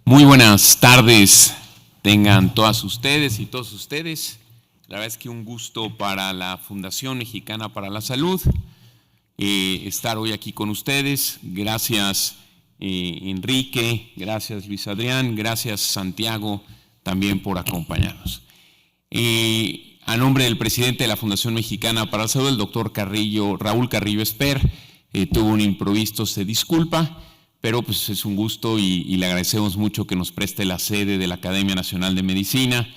Muy buenas tardes tengan todas ustedes y todos ustedes. La verdad es que un gusto para la Fundación Mexicana para la Salud estar hoy aquí con ustedes. Gracias Enrique, gracias Luis Adrián, gracias Santiago también por acompañarnos. A nombre del presidente de la Fundación Mexicana para la Salud, el doctor Raúl Carrillo Esper, tuvo un imprevisto, se disculpa, pero pues es un gusto y le agradecemos mucho que nos preste la sede de la Academia Nacional de Medicina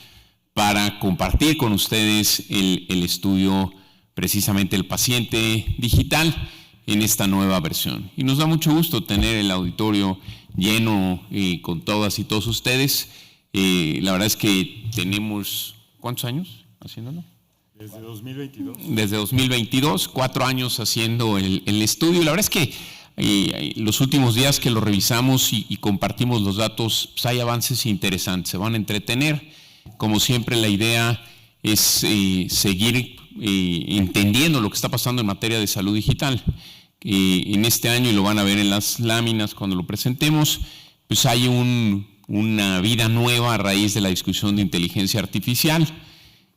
para compartir con ustedes el estudio, precisamente el paciente digital, en esta nueva versión. Y nos da mucho gusto tener el auditorio lleno con todas y todos ustedes. La verdad es que tenemos, ¿cuántos años haciéndolo? Desde 2022. Desde 2022, 4 años haciendo el estudio. La verdad es que los últimos días que lo revisamos y compartimos los datos, pues hay avances interesantes, se van a entretener. Como siempre, la idea es seguir entendiendo lo que está pasando en materia de salud digital. En este año, y lo van a ver en las láminas cuando lo presentemos, pues hay una vida nueva a raíz de la discusión de inteligencia artificial,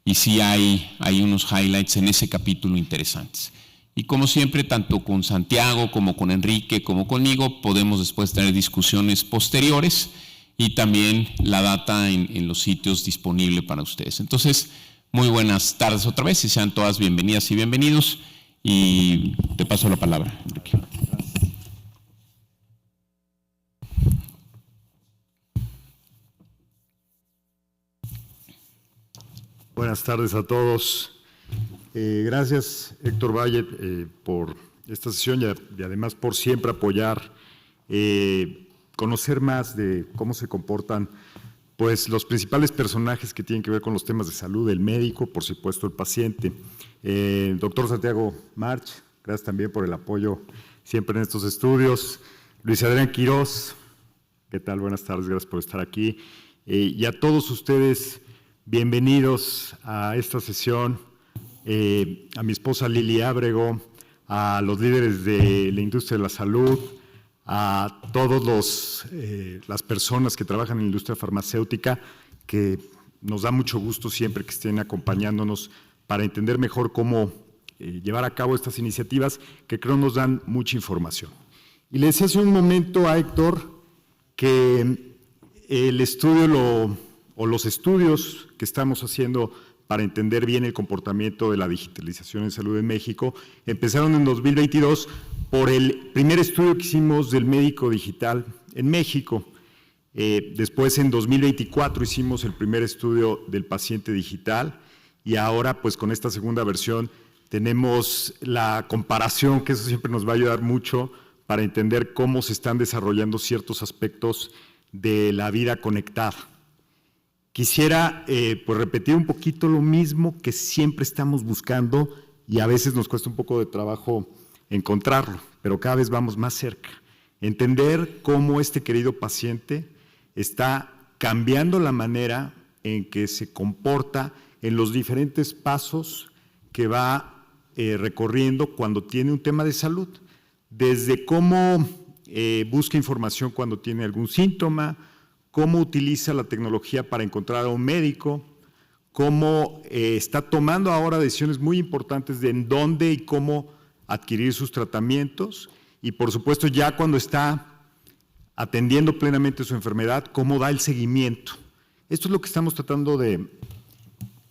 y sí hay unos highlights en ese capítulo interesantes. Y como siempre, tanto con Santiago como con Enrique como conmigo, podemos después tener discusiones posteriores y también la data en los sitios disponible para ustedes. Entonces, muy buenas tardes otra vez y sean todas bienvenidas y bienvenidos. Y te paso la palabra, Enrique. Buenas tardes a todos. Gracias, Héctor Valle, por esta sesión y además por siempre apoyar, conocer más de cómo se comportan pues, los principales personajes que tienen que ver con los temas de salud, el médico, por supuesto el paciente. Doctor Santiago March, gracias también por el apoyo siempre en estos estudios. Luis Adrián Quirós, ¿qué tal? Buenas tardes, gracias por estar aquí. Y a todos ustedes, bienvenidos a esta sesión. A mi esposa Lili Ábrego, a los líderes de la industria de la salud, a todas las personas que trabajan en la industria farmacéutica, que nos da mucho gusto siempre que estén acompañándonos para entender mejor cómo llevar a cabo estas iniciativas que creo nos dan mucha información. Y le decía hace un momento a Héctor que el estudio los estudios que estamos haciendo para entender bien el comportamiento de la digitalización en salud en México, empezaron en 2022 por el primer estudio que hicimos del médico digital en México. Después, en 2024, hicimos el primer estudio del paciente digital y ahora, pues con esta segunda versión, tenemos la comparación, que eso siempre nos va a ayudar mucho para entender cómo se están desarrollando ciertos aspectos de la vida conectada. Quisiera pues repetir un poquito lo mismo que siempre estamos buscando y a veces nos cuesta un poco de trabajo encontrarlo, pero cada vez vamos más cerca. Entender cómo este querido paciente está cambiando la manera en que se comporta en los diferentes pasos que va recorriendo cuando tiene un tema de salud. Desde cómo busca información cuando tiene algún síntoma, cómo utiliza la tecnología para encontrar a un médico, cómo está tomando ahora decisiones muy importantes de en dónde y cómo adquirir sus tratamientos y, por supuesto, ya cuando está atendiendo plenamente su enfermedad, cómo da el seguimiento. Esto es lo que estamos tratando de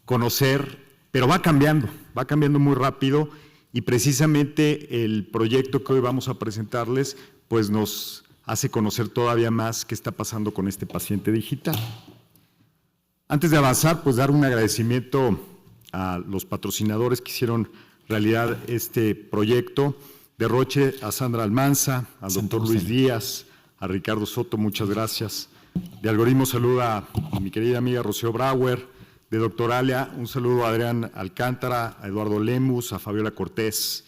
conocer, pero va cambiando muy rápido y precisamente el proyecto que hoy vamos a presentarles pues nos hace conocer todavía más qué está pasando con este paciente digital. Antes de avanzar, pues dar un agradecimiento a los patrocinadores que hicieron realidad este proyecto. De Roche, a Sandra Almanza, al doctor Luis Díaz, a Ricardo Soto, muchas gracias. De Algoritmo, saluda a mi querida amiga Rocío Brauer. De Doctoralia, un saludo a Adrián Alcántara, a Eduardo Lemus, a Fabiola Cortés.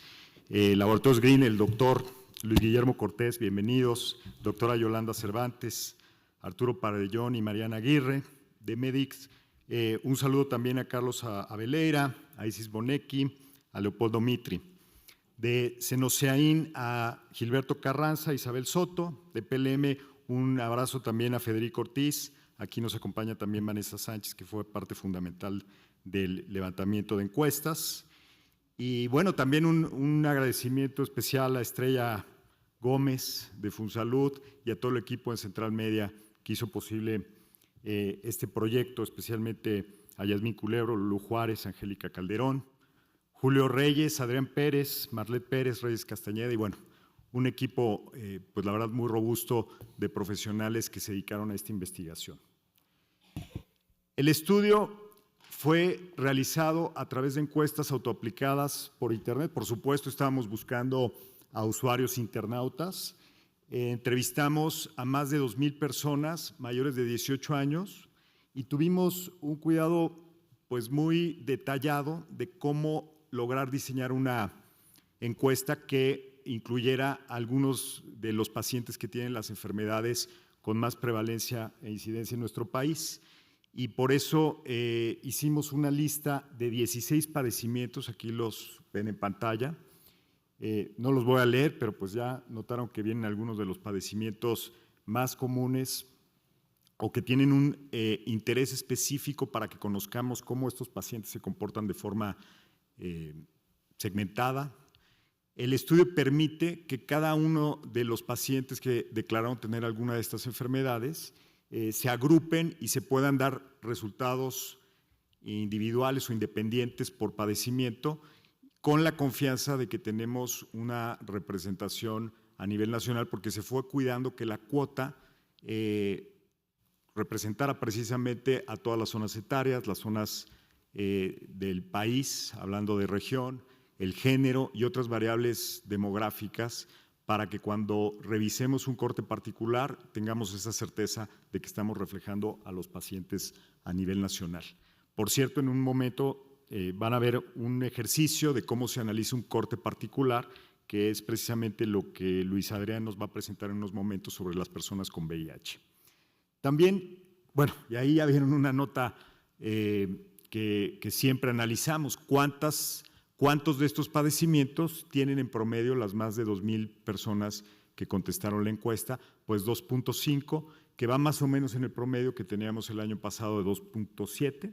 Laboratorios Green, el doctor Luis Guillermo Cortés, bienvenidos. Doctora Yolanda Cervantes, Arturo Parellón y Mariana Aguirre. De Medix, un saludo también a Carlos Aveleira, a Isis Bonecki, a Leopoldo Mitri. De Cenoceaín, a Gilberto Carranza, Isabel Soto. De PLM, Un abrazo también a Federico Ortiz. Aquí nos acompaña también Vanessa Sánchez, que fue parte fundamental del levantamiento de encuestas. Y bueno, también un agradecimiento especial a Estrella Gómez de Funsalud y a todo el equipo de Central Media que hizo posible este proyecto, especialmente a Yasmín Culebro, Lulú Juárez, Angélica Calderón, Julio Reyes, Adrián Pérez, Marlet Pérez, Reyes Castañeda y bueno, un equipo, pues la verdad, muy robusto de profesionales que se dedicaron a esta investigación. El estudio fue realizado a través de encuestas autoaplicadas por Internet. Por supuesto, estábamos buscando a usuarios internautas. Entrevistamos a más de 2,000 personas mayores de 18 años y tuvimos un cuidado pues, muy detallado de cómo lograr diseñar una encuesta que incluyera a algunos de los pacientes que tienen las enfermedades con más prevalencia e incidencia en nuestro país. Y por eso hicimos una lista de 16 padecimientos, aquí los ven en pantalla. No los voy a leer, pero pues ya notaron que vienen algunos de los padecimientos más comunes o que tienen un interés específico para que conozcamos cómo estos pacientes se comportan de forma segmentada. El estudio permite que cada uno de los pacientes que declararon tener alguna de estas enfermedades se agrupen y se puedan dar resultados individuales o independientes por padecimiento, con la confianza de que tenemos una representación a nivel nacional, porque se fue cuidando que la cuota representara precisamente a todas las zonas etarias, las zonas del país, hablando de región, el género y otras variables demográficas, para que cuando revisemos un corte particular tengamos esa certeza de que estamos reflejando a los pacientes a nivel nacional. Por cierto, en un momento van a ver un ejercicio de cómo se analiza un corte particular, que es precisamente lo que Luis Adrián nos va a presentar en unos momentos sobre las personas con VIH. También, bueno, y ahí ya vieron una nota que siempre analizamos, ¿cuántos de estos padecimientos tienen en promedio las más de 2,000 personas que contestaron la encuesta? Pues 2.5, que va más o menos en el promedio que teníamos el año pasado de 2.7.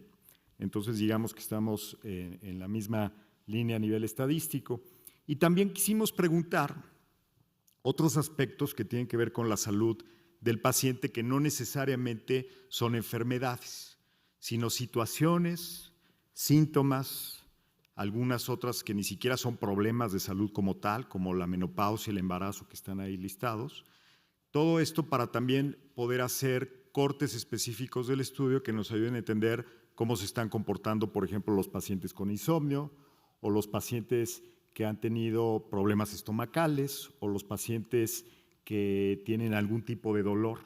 Entonces, digamos que estamos en la misma línea a nivel estadístico. Y también quisimos preguntar otros aspectos que tienen que ver con la salud del paciente, que no necesariamente son enfermedades, sino situaciones, síntomas, algunas otras que ni siquiera son problemas de salud como tal, como la menopausia y el embarazo que están ahí listados. Todo esto para también poder hacer cortes específicos del estudio que nos ayuden a entender cómo se están comportando, por ejemplo, los pacientes con insomnio o los pacientes que han tenido problemas estomacales o los pacientes que tienen algún tipo de dolor.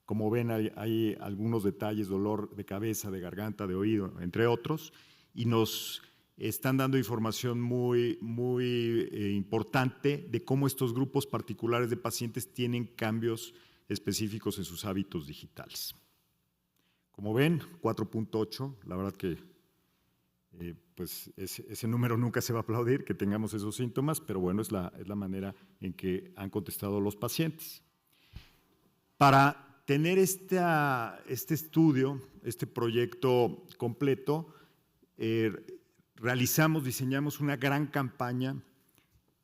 Como ven, hay algunos detalles, dolor de cabeza, de garganta, de oído, entre otros, y nos están dando información muy importante de cómo estos grupos particulares de pacientes tienen cambios específicos en sus hábitos digitales. Como ven, 4.8, la verdad que pues ese número nunca se va a aplaudir, que tengamos esos síntomas, pero bueno, es la manera en que han contestado los pacientes. Para tener este estudio, este proyecto completo, diseñamos una gran campaña,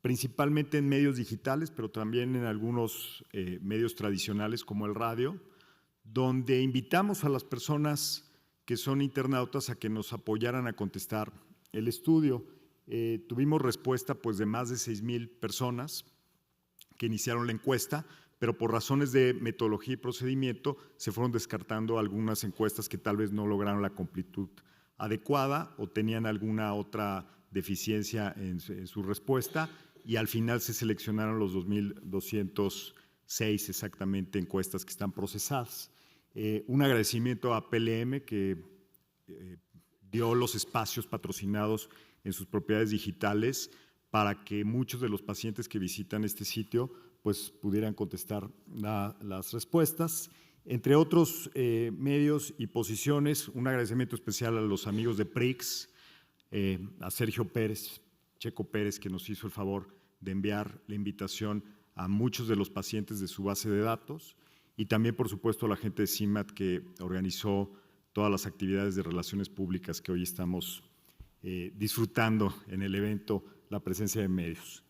principalmente en medios digitales, pero también en algunos medios tradicionales como el radio, donde invitamos a las personas que son internautas a que nos apoyaran a contestar el estudio. Tuvimos respuesta pues, de más de 6,000 personas que iniciaron la encuesta, pero por razones de metodología y procedimiento se fueron descartando algunas encuestas que tal vez no lograron la completud adecuada o tenían alguna otra deficiencia en su respuesta, y al final se seleccionaron los 2,206 exactamente encuestas que están procesadas. Un agradecimiento a PLM, que dio los espacios patrocinados en sus propiedades digitales para que muchos de los pacientes que visitan este sitio pues, pudieran contestar las respuestas. Entre otros medios y posiciones, un agradecimiento especial a los amigos de PRIX, a Sergio Pérez, Checo Pérez, que nos hizo el favor de enviar la invitación a muchos de los pacientes de su base de datos. y también, por supuesto, a la gente de CIMAT que organizó todas las actividades de relaciones públicas que hoy estamos disfrutando en el evento, la presencia de medios.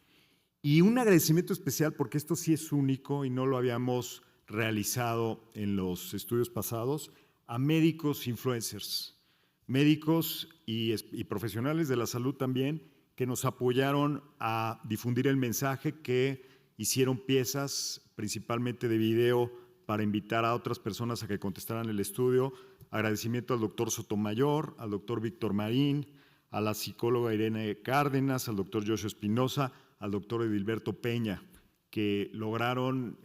Y un agradecimiento especial, porque esto sí es único y no lo habíamos realizado en los estudios pasados, a médicos influencers, médicos y profesionales de la salud también, que nos apoyaron a difundir el mensaje, que hicieron piezas principalmente de video para invitar a otras personas a que contestaran el estudio. Agradecimiento al doctor Sotomayor, al doctor Víctor Marín, a la psicóloga Irene Cárdenas, al doctor Joshua Espinosa, al doctor Edilberto Peña, que lograron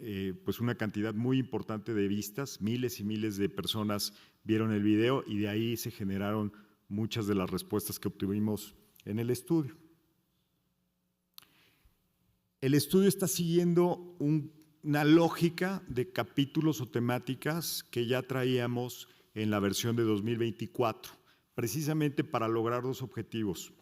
pues una cantidad muy importante de vistas. Miles y miles de personas vieron el video y de ahí se generaron muchas de las respuestas que obtuvimos en el estudio. El estudio está siguiendo una lógica de capítulos o temáticas que ya traíamos en la versión de 2024, precisamente para lograr dos objetivos: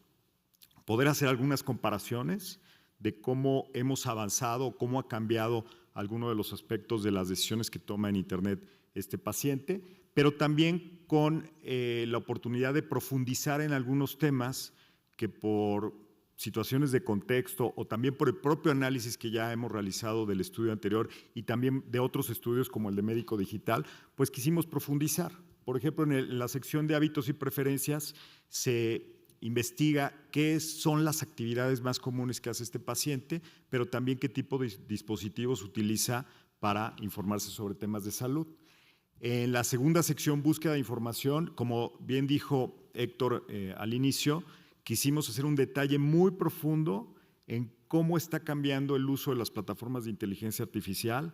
poder hacer algunas comparaciones de cómo hemos avanzado, cómo ha cambiado alguno de los aspectos de las decisiones que toma en Internet este paciente, pero también con la oportunidad de profundizar en algunos temas que por situaciones de contexto o también por el propio análisis que ya hemos realizado del estudio anterior y también de otros estudios como el de Médico Digital, pues quisimos profundizar. Por ejemplo, en la sección de hábitos y preferencias se investiga qué son las actividades más comunes que hace este paciente, pero también qué tipo de dispositivos utiliza para informarse sobre temas de salud. En la segunda sección, búsqueda de información, como bien dijo Héctor al inicio, quisimos hacer un detalle muy profundo en cómo está cambiando el uso de las plataformas de inteligencia artificial,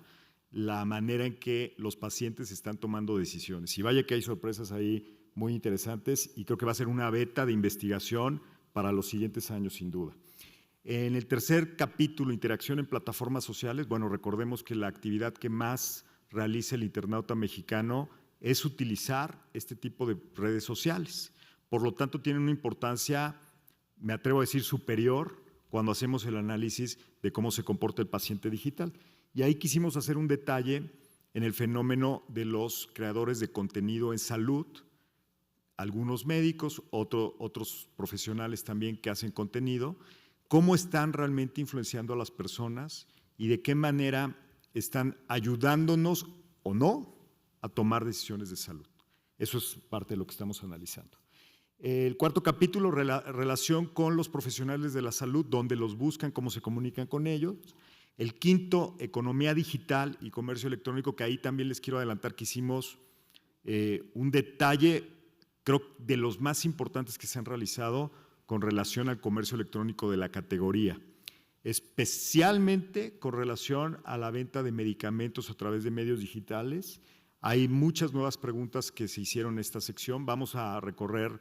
la manera en que los pacientes están tomando decisiones. Y vaya que hay sorpresas ahí muy interesantes y creo que va a ser una beta de investigación para los siguientes años, sin duda. En el tercer capítulo, interacción en plataformas sociales, bueno, recordemos que la actividad que más realiza el internauta mexicano es utilizar este tipo de redes sociales. Por lo tanto, tiene una importancia, me atrevo a decir, superior cuando hacemos el análisis de cómo se comporta el paciente digital. Y ahí quisimos hacer un detalle en el fenómeno de los creadores de contenido en salud, algunos médicos, otros profesionales también que hacen contenido, cómo están realmente influenciando a las personas y de qué manera están ayudándonos o no a tomar decisiones de salud. Eso es parte de lo que estamos analizando. El cuarto capítulo, relación con los profesionales de la salud, dónde los buscan, cómo se comunican con ellos. El quinto, economía digital y comercio electrónico, que ahí también les quiero adelantar que hicimos un detalle, creo, de los más importantes que se han realizado con relación al comercio electrónico de la categoría, especialmente con relación a la venta de medicamentos a través de medios digitales. Hay muchas nuevas preguntas que se hicieron en esta sección, vamos a recorrer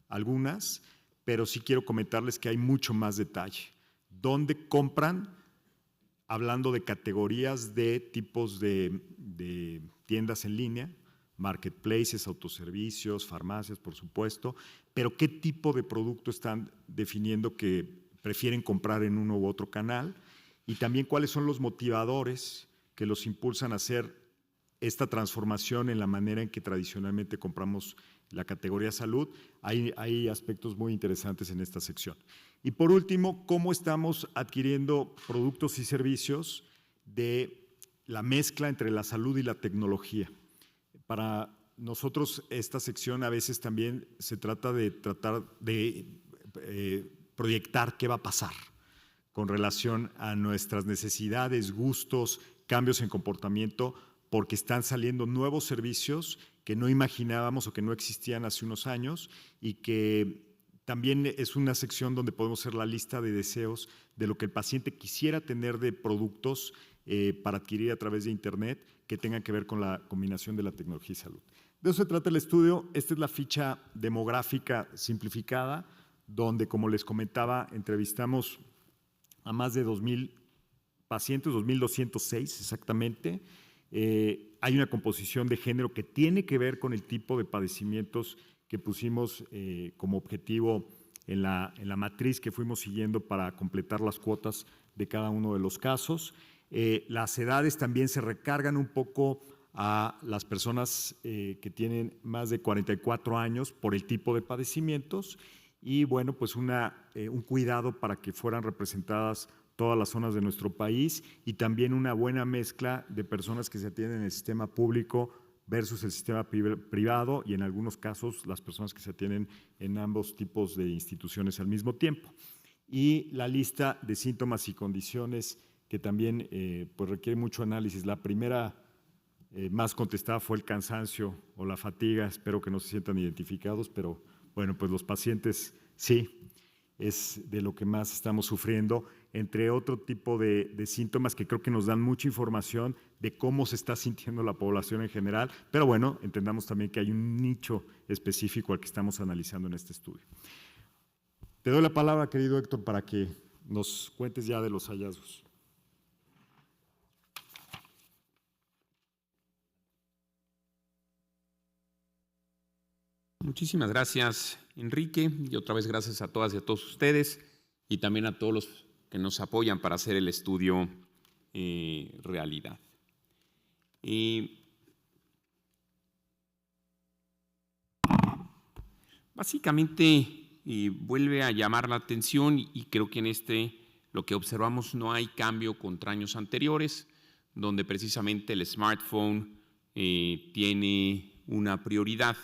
algunas, pero sí quiero comentarles que hay mucho más detalle. ¿Dónde compran? Hablando de categorías de tipos de tiendas en línea, marketplaces, autoservicios, farmacias, por supuesto, pero qué tipo de producto están definiendo que prefieren comprar en uno u otro canal y también cuáles son los motivadores que los impulsan a hacer esta transformación en la manera en que tradicionalmente compramos la categoría salud. Hay aspectos muy interesantes en esta sección. Y por último, cómo estamos adquiriendo productos y servicios de la mezcla entre la salud y la tecnología. Para nosotros esta sección a veces también se trata de proyectar qué va a pasar con relación a nuestras necesidades, gustos, cambios en comportamiento, porque están saliendo nuevos servicios que no imaginábamos o que no existían hace unos años y que también es una sección donde podemos hacer la lista de deseos de lo que el paciente quisiera tener de productos para adquirir a través de Internet que tengan que ver con la combinación de la tecnología y salud. De eso se trata el estudio. Esta es la ficha demográfica simplificada, donde, como les comentaba, entrevistamos a más de 2,000 pacientes, 2,206 exactamente. Hay una composición de género que tiene que ver con el tipo de padecimientos que pusimos como objetivo en la matriz que fuimos siguiendo para completar las cuotas de cada uno de los casos. Las edades también se recargan un poco a las personas que tienen más de 44 años por el tipo de padecimientos y bueno, pues un cuidado para que fueran representadas todas las zonas de nuestro país y también una buena mezcla de personas que se atienden en el sistema público versus el sistema privado y en algunos casos las personas que se atienden en ambos tipos de instituciones al mismo tiempo. Y la lista de síntomas y condiciones que también pues requiere mucho análisis. La primera más contestada fue el cansancio o la fatiga. Espero que no se sientan identificados, pero bueno, pues los pacientes sí, es de lo que más estamos sufriendo, entre otro tipo de síntomas que creo que nos dan mucha información de cómo se está sintiendo la población en general, pero bueno, entendamos también que hay un nicho específico al que estamos analizando en este estudio. Te doy la palabra, querido Héctor, para que nos cuentes ya de los hallazgos. Muchísimas gracias, Enrique, y otra vez gracias a todas y a todos ustedes y también a todos los que nos apoyan para hacer el estudio realidad. Básicamente vuelve a llamar la atención y creo que en lo que observamos no hay cambio contra años anteriores, donde precisamente el smartphone tiene una prioridad.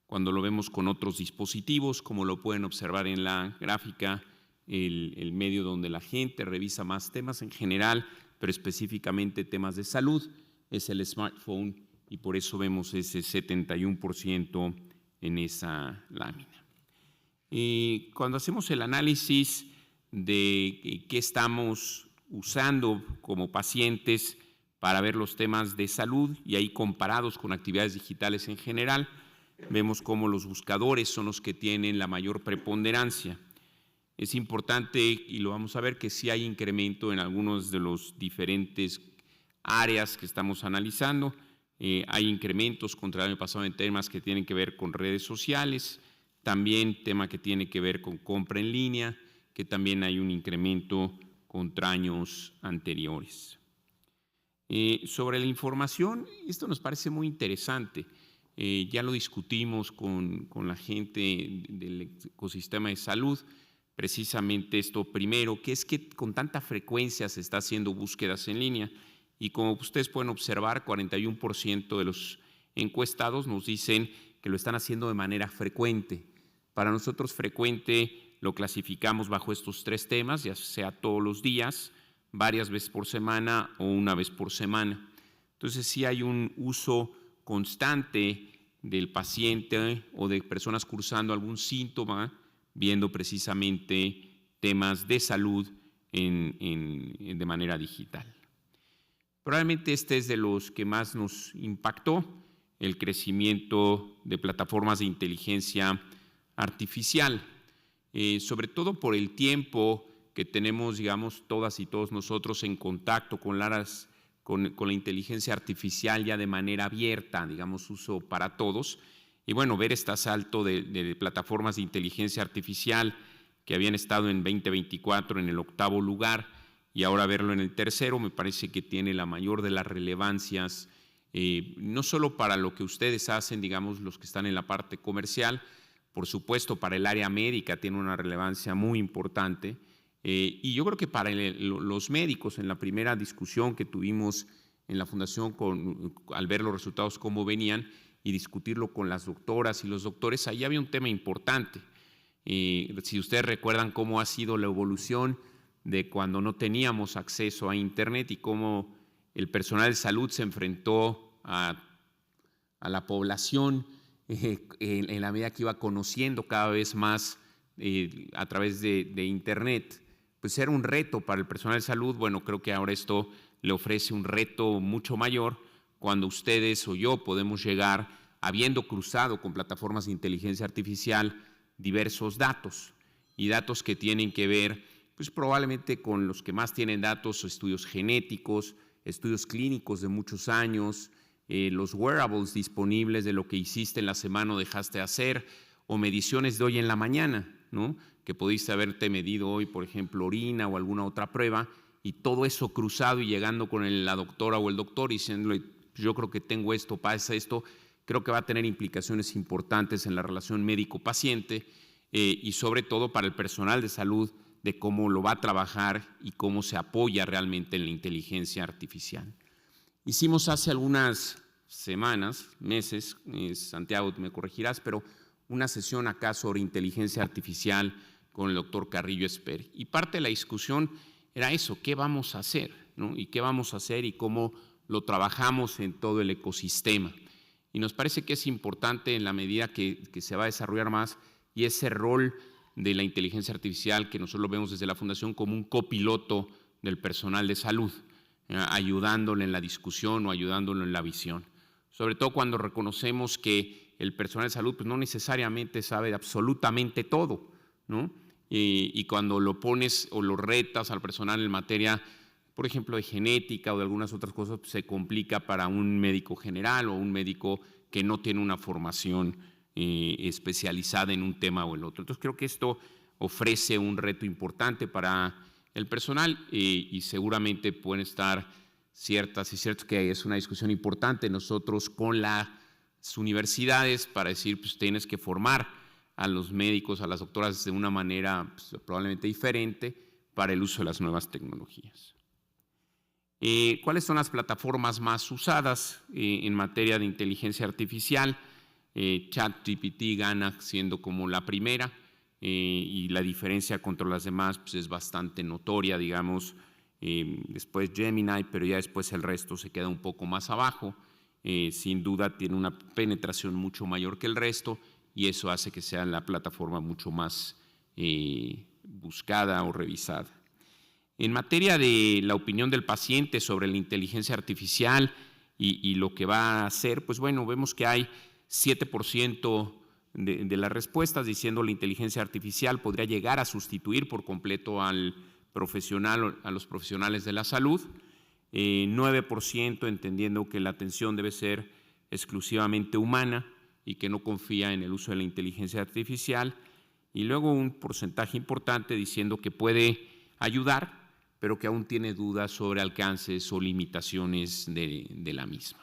Cuando lo vemos con otros dispositivos, como lo pueden observar en la gráfica, el medio donde la gente revisa más temas en general, pero específicamente temas de salud, es el smartphone y por eso vemos ese 71% en esa lámina. Cuando hacemos el análisis de qué estamos usando como pacientes para ver los temas de salud y ahí comparados con actividades digitales en general, vemos cómo los buscadores son los que tienen la mayor preponderancia. Es importante, y lo vamos a ver, que sí hay incremento en algunos de los diferentes áreas que estamos analizando. Hay incrementos contra el año pasado en temas que tienen que ver con redes sociales, también tema que tiene que ver con compra en línea, que también hay un incremento contra años anteriores. Sobre la información, esto nos parece muy interesante. Ya lo discutimos con la gente del ecosistema de salud, precisamente esto primero, que es que con tanta frecuencia se está haciendo búsquedas en línea y como ustedes pueden observar, 41% de los encuestados nos dicen que lo están haciendo de manera frecuente. Para nosotros frecuente lo clasificamos bajo estos tres temas, ya sea todos los días, varias veces por semana o una vez por semana. Entonces sí hay un uso constante del paciente o de personas cursando algún síntoma, viendo precisamente temas de salud de manera digital. Probablemente este es de los que más nos impactó, el crecimiento de plataformas de inteligencia artificial, sobre todo por el tiempo que tenemos, digamos, todas y todos nosotros en contacto con la inteligencia artificial ya de manera abierta, digamos, uso para todos. Y bueno, ver este asalto de plataformas de inteligencia artificial que habían estado en 2024 en el 8º lugar y ahora verlo en el 3º, me parece que tiene la mayor de las relevancias, no solo para lo que ustedes hacen, digamos, los que están en la parte comercial, por supuesto para el área médica tiene una relevancia muy importante, y yo creo que para los médicos, en la primera discusión que tuvimos en la fundación al ver los resultados cómo venían y discutirlo con las doctoras y los doctores, ahí había un tema importante. Si ustedes recuerdan cómo ha sido la evolución de cuando no teníamos acceso a Internet y cómo el personal de salud se enfrentó a la población en la medida que iba conociendo cada vez más a través de Internet, pues era un reto para el personal de salud. Bueno, creo que ahora esto le ofrece un reto mucho mayor cuando ustedes o yo podemos llegar, habiendo cruzado con plataformas de inteligencia artificial, diversos datos y datos que tienen que ver pues probablemente con los que más tienen datos, estudios genéticos, estudios clínicos de muchos años, los wearables disponibles de lo que hiciste en la semana o dejaste de hacer, o mediciones de hoy en la mañana, ¿no? Que pudiste haberte medido hoy, por ejemplo, orina o alguna otra prueba, y todo eso cruzado y llegando con la doctora o el doctor y diciéndole, yo creo que tengo esto, pasa esto, creo que va a tener implicaciones importantes en la relación médico-paciente y sobre todo para el personal de salud, de cómo lo va a trabajar y cómo se apoya realmente en la inteligencia artificial. Hicimos hace algunas semanas, meses, Santiago, me corregirás, pero una sesión acá sobre inteligencia artificial con el doctor Carrillo Esper. Y parte de la discusión era eso, ¿qué vamos a hacer? ¿No? ¿Y qué vamos a hacer y cómo lo trabajamos en todo el ecosistema? Y nos parece que es importante en la medida que se va a desarrollar más y ese rol de la inteligencia artificial que nosotros lo vemos desde la Fundación como un copiloto del personal de salud, ayudándole en la discusión o ayudándolo en la visión. Sobre todo cuando reconocemos que el personal de salud pues, no necesariamente sabe absolutamente todo, ¿no? Y cuando lo pones o lo retas al personal en materia, por ejemplo, de genética o de algunas otras cosas, pues, se complica para un médico general o un médico que no tiene una formación especializada en un tema o el otro. Entonces creo que esto ofrece un reto importante para el personal y seguramente pueden estar ciertas y ciertos que es una discusión importante nosotros con las universidades para decir, pues tienes que formar a los médicos, a las doctoras de una manera pues, probablemente diferente para el uso de las nuevas tecnologías. ¿Cuáles son las plataformas más usadas en materia de inteligencia artificial? ChatGPT gana siendo como la primera y la diferencia contra las demás pues, es bastante notoria, digamos, después Gemini, pero ya después el resto se queda un poco más abajo. Sin duda tiene una penetración mucho mayor que el resto y eso hace que sea la plataforma mucho más buscada o revisada. En materia de la opinión del paciente sobre la inteligencia artificial y lo que va a hacer, pues bueno, vemos que hay 7% de las respuestas diciendo la inteligencia artificial podría llegar a sustituir por completo al profesional, a los profesionales de la salud, 9% entendiendo que la atención debe ser exclusivamente humana y que no confía en el uso de la inteligencia artificial, y luego un porcentaje importante diciendo que puede ayudar, pero que aún tiene dudas sobre alcances o limitaciones de la misma.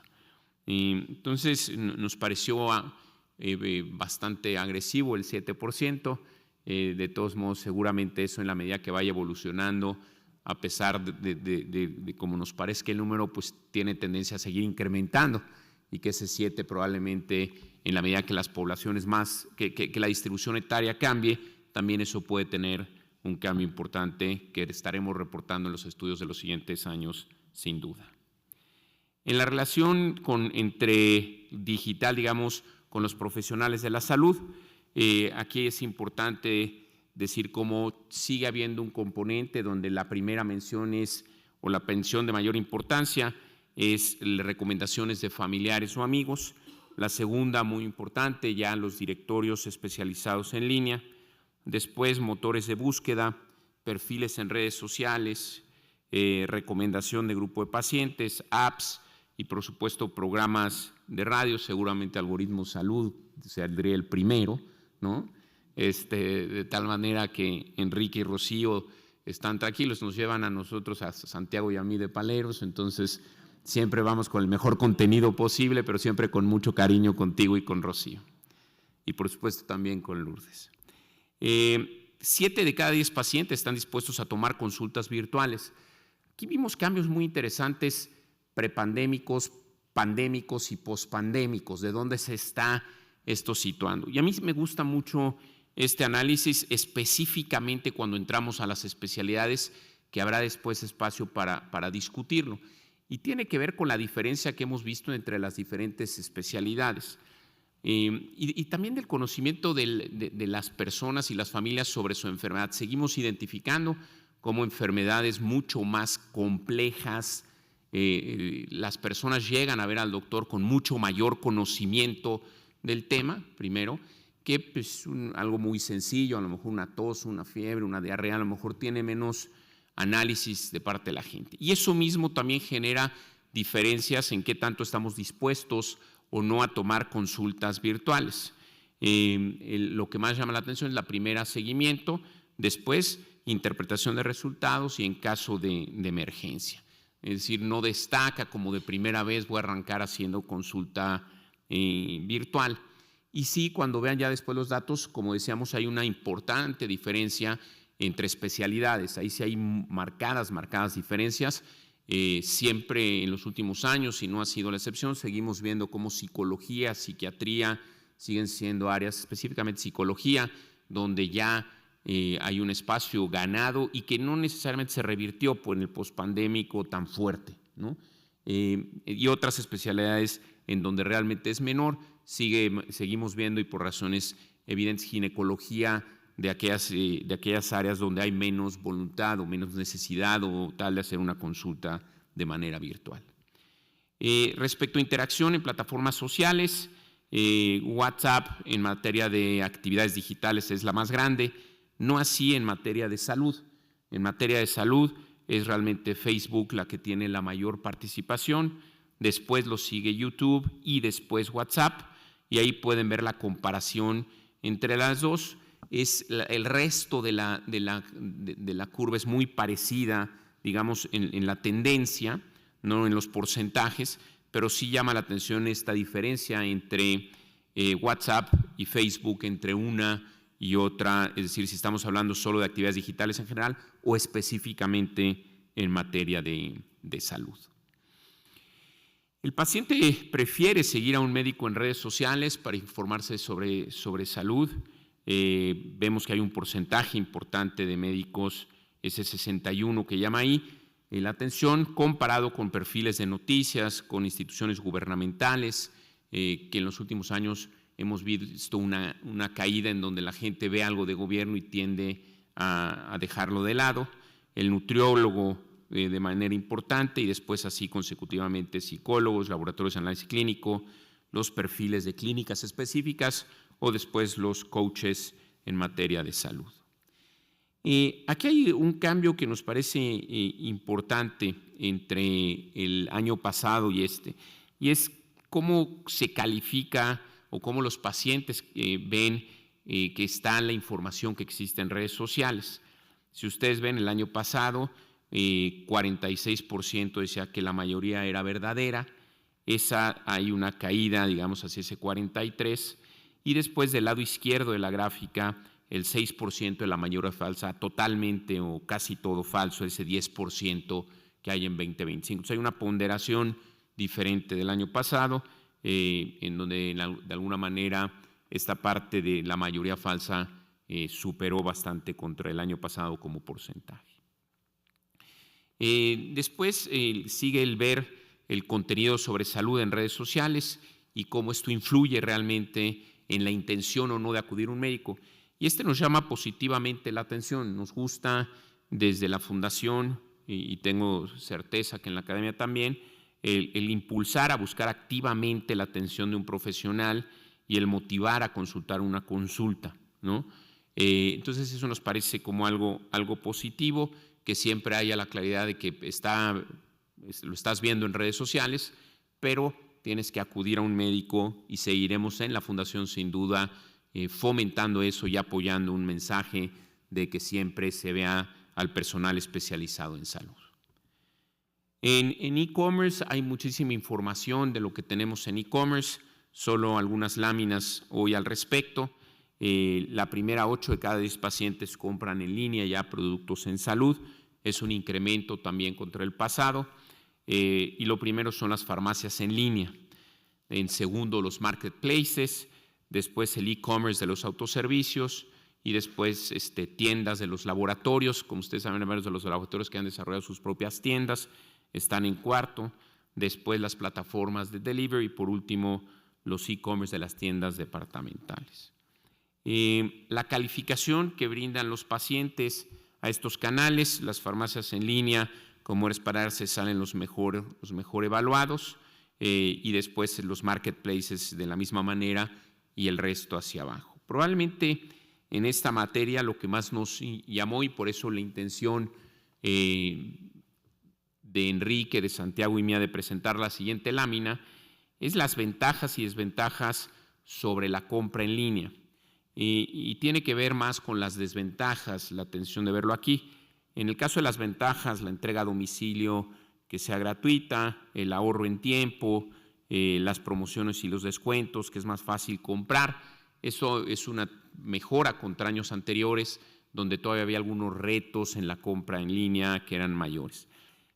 Entonces nos pareció bastante agresivo el 7%, de todos modos seguramente eso en la medida que vaya evolucionando, a pesar de cómo nos parezca el número, pues tiene tendencia a seguir incrementando y que ese 7 probablemente en la medida que las poblaciones que la distribución etaria cambie, también eso puede tener un cambio importante que estaremos reportando en los estudios de los siguientes años sin duda. En la relación entre digital, digamos, con los profesionales de la salud, aquí es importante decir cómo sigue habiendo un componente donde la primera mención es, o la mención de mayor importancia, es recomendaciones de familiares o amigos. La segunda, muy importante, ya los directorios especializados en línea. Después, motores de búsqueda, perfiles en redes sociales, recomendación de grupo de pacientes, apps, y por supuesto programas de radio, seguramente algoritmos salud, saldría el primero, ¿no? De tal manera que Enrique y Rocío están tranquilos, nos llevan a nosotros, a Santiago y a mí de paleros, entonces siempre vamos con el mejor contenido posible, pero siempre con mucho cariño contigo y con Rocío. Y por supuesto también con Lourdes. 7 de cada 10 pacientes están dispuestos a tomar consultas virtuales. Aquí vimos cambios muy interesantes prepandémicos, pandémicos y pospandémicos, de dónde se está esto situando. Y a mí me gusta mucho este análisis, específicamente cuando entramos a las especialidades, que habrá después espacio para discutirlo. Y tiene que ver con la diferencia que hemos visto entre las diferentes especialidades. Y también del conocimiento de las personas y las familias sobre su enfermedad. Seguimos identificando como enfermedades mucho más complejas. Las personas llegan a ver al doctor con mucho mayor conocimiento del tema, primero, que pues, algo muy sencillo, a lo mejor una tos, una fiebre, una diarrea, a lo mejor tiene menos análisis de parte de la gente. Y eso mismo también genera diferencias en qué tanto estamos dispuestos o no a tomar consultas virtuales. Lo que más llama la atención es la primera, seguimiento, después interpretación de resultados y en caso de emergencia. Es decir, no destaca como de primera vez voy a arrancar haciendo consulta virtual. Y sí, cuando vean ya después los datos, como decíamos, hay una importante diferencia entre especialidades. Ahí sí hay marcadas diferencias. Siempre en los últimos años, y no ha sido la excepción, seguimos viendo cómo psicología, psiquiatría siguen siendo áreas, específicamente psicología, donde ya hay un espacio ganado y que no necesariamente se revirtió por el pospandémico tan fuerte, ¿no? Y otras especialidades en donde realmente es menor, seguimos viendo, y por razones evidentes, ginecología de aquellas áreas donde hay menos voluntad o menos necesidad o tal de hacer una consulta de manera virtual. Respecto a interacción en plataformas sociales, WhatsApp en materia de actividades digitales es la más grande, no así en materia de salud. En materia de salud es realmente Facebook la que tiene la mayor participación, después lo sigue YouTube y después WhatsApp, y ahí pueden ver la comparación entre las dos. El resto de la curva es muy parecida, digamos, en la tendencia, no en los porcentajes, pero sí llama la atención esta diferencia entre WhatsApp y Facebook, entre una y otra, es decir, si estamos hablando solo de actividades digitales en general o específicamente en materia de salud. El paciente prefiere seguir a un médico en redes sociales para informarse sobre salud. Vemos que hay un porcentaje importante de médicos, ese 61 que llama ahí, la atención, comparado con perfiles de noticias, con instituciones gubernamentales, que en los últimos años hemos visto una caída en donde la gente ve algo de gobierno y tiende a dejarlo de lado. El nutriólogo de manera importante, y después así consecutivamente psicólogos, laboratorios de análisis clínico, los perfiles de clínicas específicas o después los coaches en materia de salud. Aquí hay un cambio que nos parece importante entre el año pasado y es cómo se califica o cómo los pacientes ven que está la información que existe en redes sociales. Si ustedes ven, el año pasado 46% decía que la mayoría era verdadera. Hay una caída, digamos, hacia ese 43%, y después del lado izquierdo de la gráfica, el 6% de la mayoría falsa, totalmente o casi todo falso, ese 10% que hay en 2025. Entonces hay una ponderación diferente del año pasado, en donde de alguna manera esta parte de la mayoría falsa superó bastante contra el año pasado como porcentaje. Después sigue el ver el contenido sobre salud en redes sociales y cómo esto influye realmente en la intención o no de acudir a un médico. Y nos llama positivamente la atención. Nos gusta desde la fundación, y tengo certeza que en la academia también, el impulsar a buscar activamente la atención de un profesional y el motivar a consultar una consulta, ¿no? Entonces eso nos parece como algo positivo, que siempre haya la claridad de que lo estás viendo en redes sociales, pero tienes que acudir a un médico, y seguiremos en la fundación sin duda fomentando eso y apoyando un mensaje de que siempre se vea al personal especializado en salud. En e-commerce hay muchísima información de lo que tenemos en e-commerce, solo algunas láminas hoy al respecto. La primera, 8 de cada 10 pacientes compran en línea ya productos en salud, es un incremento también contra el pasado, y lo primero son las farmacias en línea, en segundo los marketplaces, después el e-commerce de los autoservicios, y después tiendas de los laboratorios. Como ustedes saben, varios de los laboratorios que han desarrollado sus propias tiendas están en cuarto, después las plataformas de delivery, y por último los e-commerce de las tiendas departamentales. La calificación que brindan los pacientes a estos canales, las farmacias en línea, como era esperarse, salen los mejor evaluados, y después los marketplaces de la misma manera, y el resto hacia abajo. Probablemente en esta materia lo que más nos llamó, y por eso la intención de Enrique, de Santiago y mía de presentar la siguiente lámina, es las ventajas y desventajas sobre la compra en línea. y tiene que ver más con las desventajas, la atención de verlo aquí. En el caso de las ventajas, la entrega a domicilio que sea gratuita, el ahorro en tiempo, las promociones y los descuentos, que es más fácil comprar. Eso es una mejora contra años anteriores, donde todavía había algunos retos en la compra en línea que eran mayores.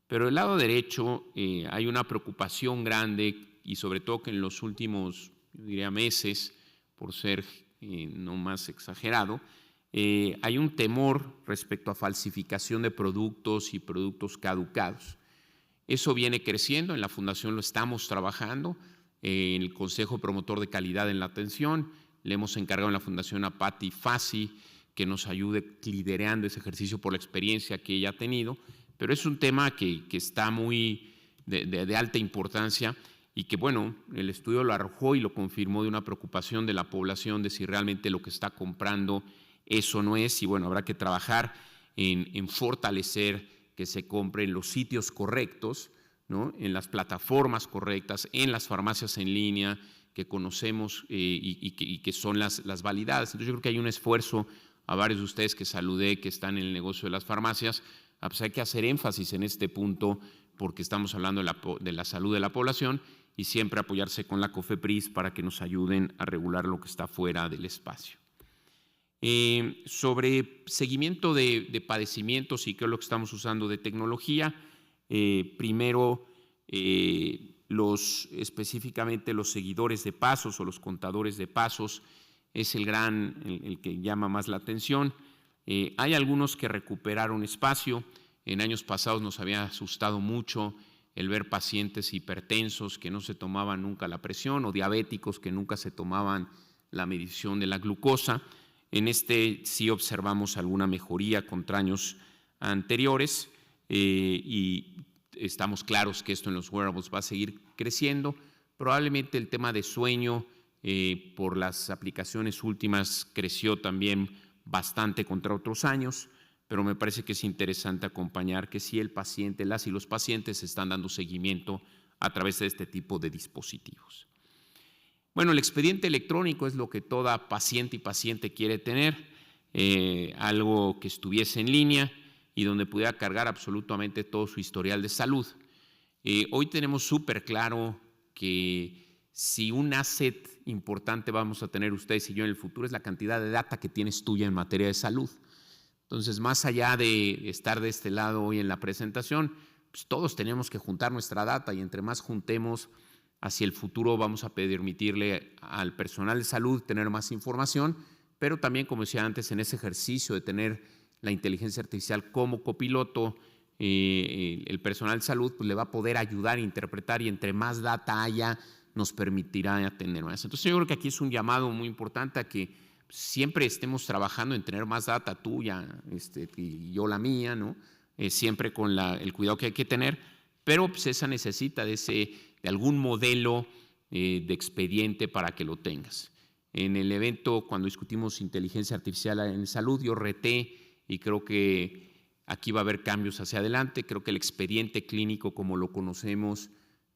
Pero del lado derecho hay una preocupación grande, y sobre todo que en los últimos, yo diría, meses, por ser no más exagerado, hay un temor respecto a falsificación de productos y productos caducados. Eso viene creciendo, en la Fundación lo estamos trabajando, en el Consejo Promotor de Calidad en la Atención, le hemos encargado en la Fundación a Patti Fassi que nos ayude liderando ese ejercicio por la experiencia que ella ha tenido, pero es un tema que está muy de alta importancia y que, bueno, el estudio lo arrojó y lo confirmó, de una preocupación de la población de si realmente lo que está comprando eso no es, y bueno, habrá que trabajar en fortalecer que se compre en los sitios correctos, ¿no? En las plataformas correctas, en las farmacias en línea que conocemos y que son las validadas. Entonces yo creo que hay un esfuerzo, a varios de ustedes que saludé que están en el negocio de las farmacias, pues hay que hacer énfasis en este punto porque estamos hablando de la salud de la población, y siempre apoyarse con la COFEPRIS para que nos ayuden a regular lo que está fuera del espacio. Sobre seguimiento de padecimientos y qué es lo que estamos usando de tecnología, primero específicamente los seguidores de pasos o los contadores de pasos es el que llama más la atención. Hay algunos que recuperaron espacio. En años pasados nos había asustado mucho el ver pacientes hipertensos que no se tomaban nunca la presión, o diabéticos que nunca se tomaban la medición de la glucosa. En este sí observamos alguna mejoría contra años anteriores, y estamos claros que esto en los wearables va a seguir creciendo. Probablemente el tema de sueño, por las aplicaciones últimas, creció también bastante contra otros años, pero me parece que es interesante acompañar que sí el paciente, las y los pacientes están dando seguimiento a través de este tipo de dispositivos. Bueno, el expediente electrónico es lo que toda paciente y paciente quiere tener, algo que estuviese en línea y donde pudiera cargar absolutamente todo su historial de salud. Hoy tenemos súper claro que si un asset importante vamos a tener ustedes y yo en el futuro es la cantidad de data que tienes tuya en materia de salud. Entonces, más allá de estar de este lado hoy en la presentación, pues todos tenemos que juntar nuestra data, y entre más juntemos, hacia el futuro vamos a permitirle al personal de salud tener más información, pero también, como decía antes, en ese ejercicio de tener la inteligencia artificial como copiloto, el personal de salud pues le va a poder ayudar a interpretar, y entre más data haya, nos permitirá tener más. Entonces yo creo que aquí es un llamado muy importante a que siempre estemos trabajando en tener más data tuya y yo la mía, ¿no? Siempre con el cuidado que hay que tener, pero pues esa necesita de algún modelo de expediente para que lo tengas. En el evento, cuando discutimos inteligencia artificial en salud, yo reté, y creo que aquí va a haber cambios hacia adelante. Creo que el expediente clínico como lo conocemos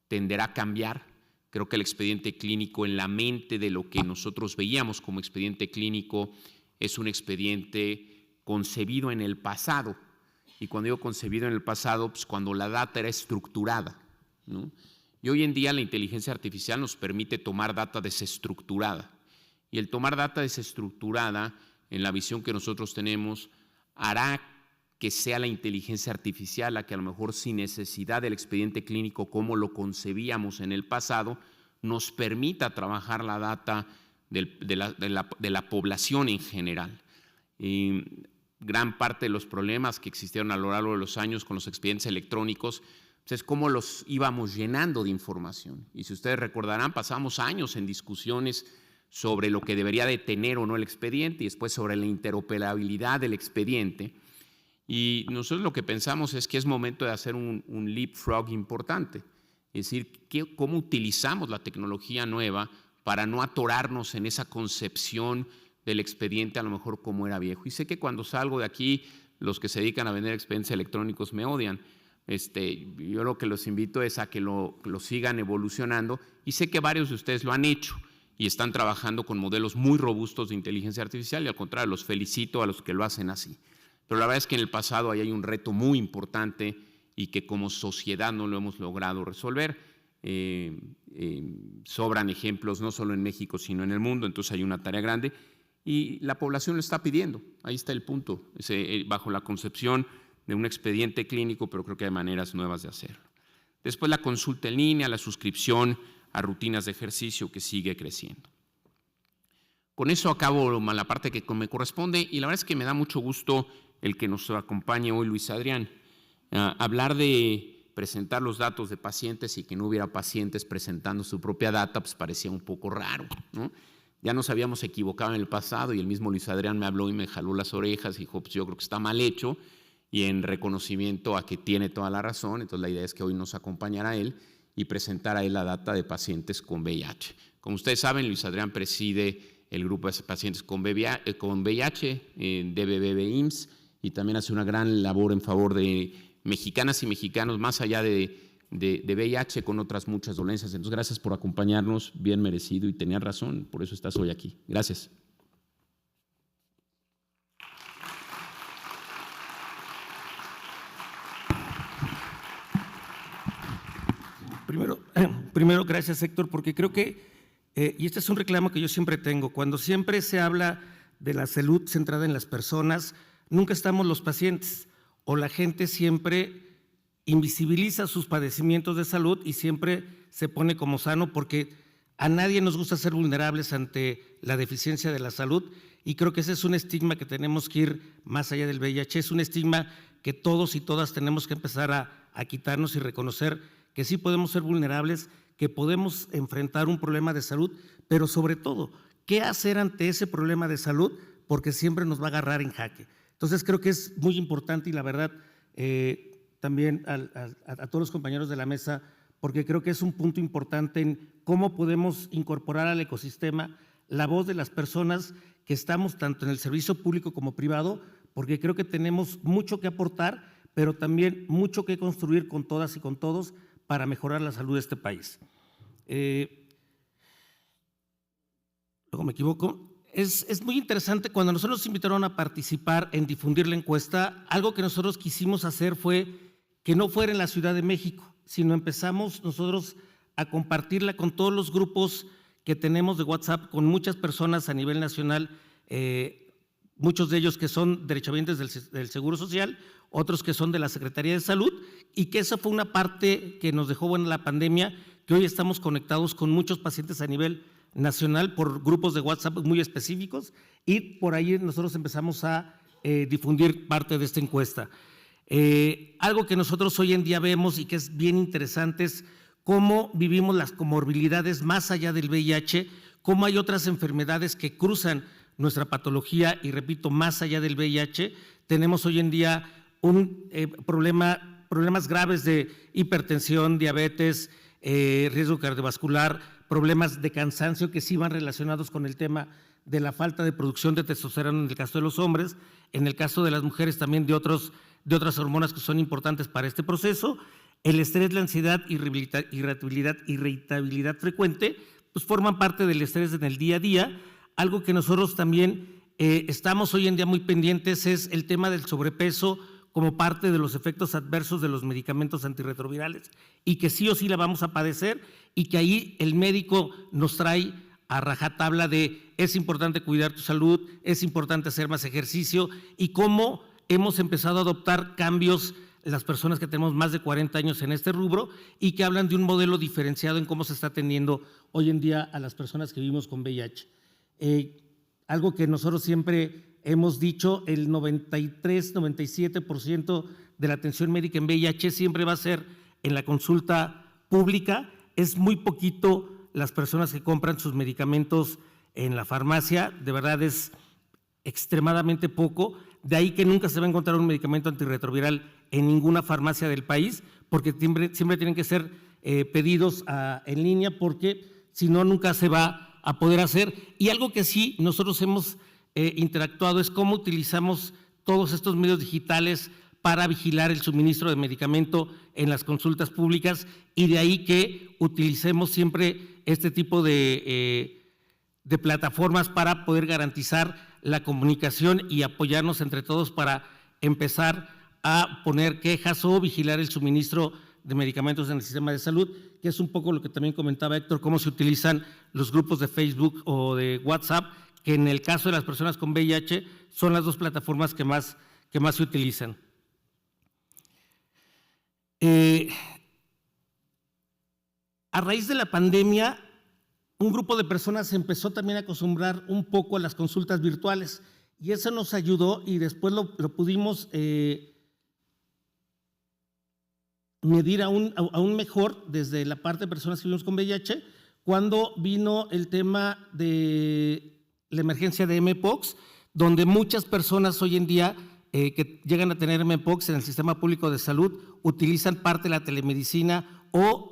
tenderá a cambiar. Creo que el expediente clínico, en la mente de lo que nosotros veíamos como expediente clínico, es un expediente concebido en el pasado. Y cuando digo concebido en el pasado, pues cuando la data era estructurada, ¿no? Y hoy en día la inteligencia artificial nos permite tomar data desestructurada. Y el tomar data desestructurada, en la visión que nosotros tenemos, hará que sea la inteligencia artificial la que, a lo mejor sin necesidad del expediente clínico como lo concebíamos en el pasado, nos permita trabajar la data de la población en general. Gran parte de los problemas que existieron a lo largo de los años con los expedientes electrónicos pues es cómo los íbamos llenando de información. Y si ustedes recordarán, pasamos años en discusiones sobre lo que debería de tener o no el expediente, y después sobre la interoperabilidad del expediente. Y nosotros lo que pensamos es que es momento de hacer un leapfrog importante, es decir, cómo utilizamos la tecnología nueva para no atorarnos en esa concepción del expediente a lo mejor como era viejo. Y sé que cuando salgo de aquí, los que se dedican a vender expedientes electrónicos me odian. Yo lo que los invito es a que lo sigan evolucionando, y sé que varios de ustedes lo han hecho, y están trabajando con modelos muy robustos de inteligencia artificial y al contrario, los felicito a los que lo hacen así. Pero la verdad es que en el pasado ahí hay un reto muy importante y que como sociedad no lo hemos logrado resolver. Sobran ejemplos no solo en México sino en el mundo, entonces hay una tarea grande y la población lo está pidiendo. Ahí está el punto, bajo la concepción de un expediente clínico, pero creo que hay maneras nuevas de hacerlo. Después la consulta en línea, la suscripción a rutinas de ejercicio que sigue creciendo. Con eso acabo la parte que me corresponde y la verdad es que me da mucho gusto el que nos acompañe hoy Luis Adrián. Hablar de presentar los datos de pacientes y que no hubiera pacientes presentando su propia data, pues parecía un poco raro, ¿no? Ya nos habíamos equivocado en el pasado y el mismo Luis Adrián me habló y me jaló las orejas y dijo, pues yo creo que está mal hecho, y en reconocimiento a que tiene toda la razón, entonces la idea es que hoy nos acompañara él y presentar a él la data de pacientes con VIH. Como ustedes saben, Luis Adrián preside el grupo de pacientes con VIH en DBBB-IMSS y también hace una gran labor en favor de mexicanas y mexicanos más allá de VIH con otras muchas dolencias. Entonces, gracias por acompañarnos, bien merecido y tenías razón, por eso estás hoy aquí. Gracias. Primero, gracias Héctor, porque creo que, y este es un reclamo que yo siempre tengo, cuando siempre se habla de la salud centrada en las personas, nunca estamos los pacientes o la gente siempre invisibiliza sus padecimientos de salud y siempre se pone como sano porque a nadie nos gusta ser vulnerables ante la deficiencia de la salud y creo que ese es un estigma que tenemos que ir más allá del VIH, es un estigma que todos y todas tenemos que empezar a quitarnos y reconocer que sí podemos ser vulnerables, que podemos enfrentar un problema de salud, pero sobre todo, ¿qué hacer ante ese problema de salud? Porque siempre nos va a agarrar en jaque. Entonces creo que es muy importante y la verdad también a todos los compañeros de la mesa, porque creo que es un punto importante en cómo podemos incorporar al ecosistema la voz de las personas que estamos tanto en el servicio público como privado, porque creo que tenemos mucho que aportar, pero también mucho que construir con todas y con todos para mejorar la salud de este país. Luego me equivoco. Es muy interesante cuando nosotros nos invitaron a participar en difundir la encuesta, algo que nosotros quisimos hacer fue que no fuera en la Ciudad de México, sino empezamos nosotros a compartirla con todos los grupos que tenemos de WhatsApp, con muchas personas a nivel nacional, muchos de ellos que son derechohabientes del Seguro Social, otros que son de la Secretaría de Salud, y que esa fue una parte que nos dejó buena la pandemia, que hoy estamos conectados con muchos pacientes a nivel nacional por grupos de WhatsApp muy específicos, y por ahí nosotros empezamos a difundir parte de esta encuesta. Algo que nosotros hoy en día vemos y que es bien interesante es cómo vivimos las comorbilidades más allá del VIH, cómo hay otras enfermedades que cruzan nuestra patología y repito, más allá del VIH, tenemos hoy en día un problemas graves de hipertensión, diabetes, riesgo cardiovascular, problemas de cansancio que sí van relacionados con el tema de la falta de producción de testosterona en el caso de los hombres, en el caso de las mujeres también de otras hormonas que son importantes para este proceso. El estrés, la ansiedad, irritabilidad frecuente, pues forman parte del estrés en el día a día. Algo que nosotros también estamos hoy en día muy pendientes es el tema del sobrepeso como parte de los efectos adversos de los medicamentos antirretrovirales y que sí o sí la vamos a padecer y que ahí el médico nos trae a rajatabla de es importante cuidar tu salud, es importante hacer más ejercicio y cómo hemos empezado a adoptar cambios las personas que tenemos más de 40 años en este rubro y que hablan de un modelo diferenciado en cómo se está atendiendo hoy en día a las personas que vivimos con VIH. Algo que nosotros siempre hemos dicho, el 93-97% de la atención médica en VIH siempre va a ser en la consulta pública. Es muy poquito las personas que compran sus medicamentos en la farmacia, de verdad es extremadamente poco. De ahí que nunca se va a encontrar un medicamento antirretroviral en ninguna farmacia del país, porque siempre tienen que ser pedidos en línea, porque si no, nunca se va a poder hacer. Y algo que sí nosotros hemos interactuado es cómo utilizamos todos estos medios digitales para vigilar el suministro de medicamento en las consultas públicas y de ahí que utilicemos siempre este tipo de de plataformas para poder garantizar la comunicación y apoyarnos entre todos para empezar a poner quejas o vigilar el suministro de medicamentos en el sistema de salud, que es un poco lo que también comentaba Héctor, cómo se utilizan los grupos de Facebook o de WhatsApp, que en el caso de las personas con VIH son las dos plataformas que más se utilizan. A raíz de la pandemia, un grupo de personas se empezó también a acostumbrar un poco a las consultas virtuales y eso nos ayudó y después lo pudimos medir aún mejor desde la parte de personas que vivimos con VIH cuando vino el tema de la emergencia de mpox, donde muchas personas hoy en día que llegan a tener mpox en el sistema público de salud utilizan parte de la telemedicina o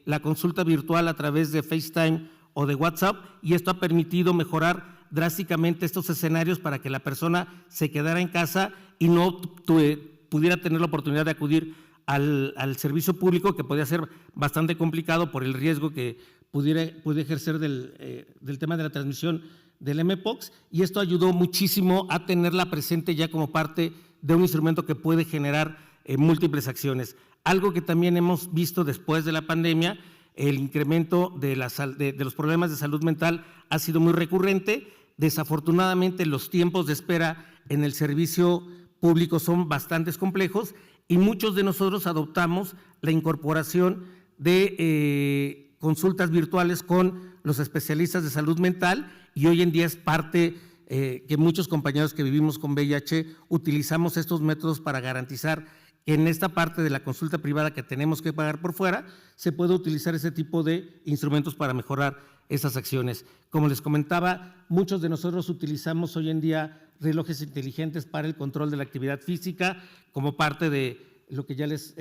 la consulta virtual a través de FaceTime o de WhatsApp, y esto ha permitido mejorar drásticamente estos escenarios para que la persona se quedara en casa y no pudiera tener la oportunidad de acudir al servicio público, que podía ser bastante complicado por el riesgo que pudiera ejercer del tema de la transmisión del mpox, y esto ayudó muchísimo a tenerla presente ya como parte de un instrumento que puede generar múltiples acciones. Algo que también hemos visto después de la pandemia, el incremento de los problemas de salud mental ha sido muy recurrente. Desafortunadamente, los tiempos de espera en el servicio público son bastante complejos y muchos de nosotros adoptamos la incorporación de consultas virtuales con los especialistas de salud mental, y hoy en día es parte que muchos compañeros que vivimos con VIH utilizamos estos métodos para garantizar que en esta parte de la consulta privada que tenemos que pagar por fuera se puede utilizar ese tipo de instrumentos para mejorar esas acciones. Como les comentaba, muchos de nosotros utilizamos hoy en día relojes inteligentes para el control de la actividad física como parte de lo que ya les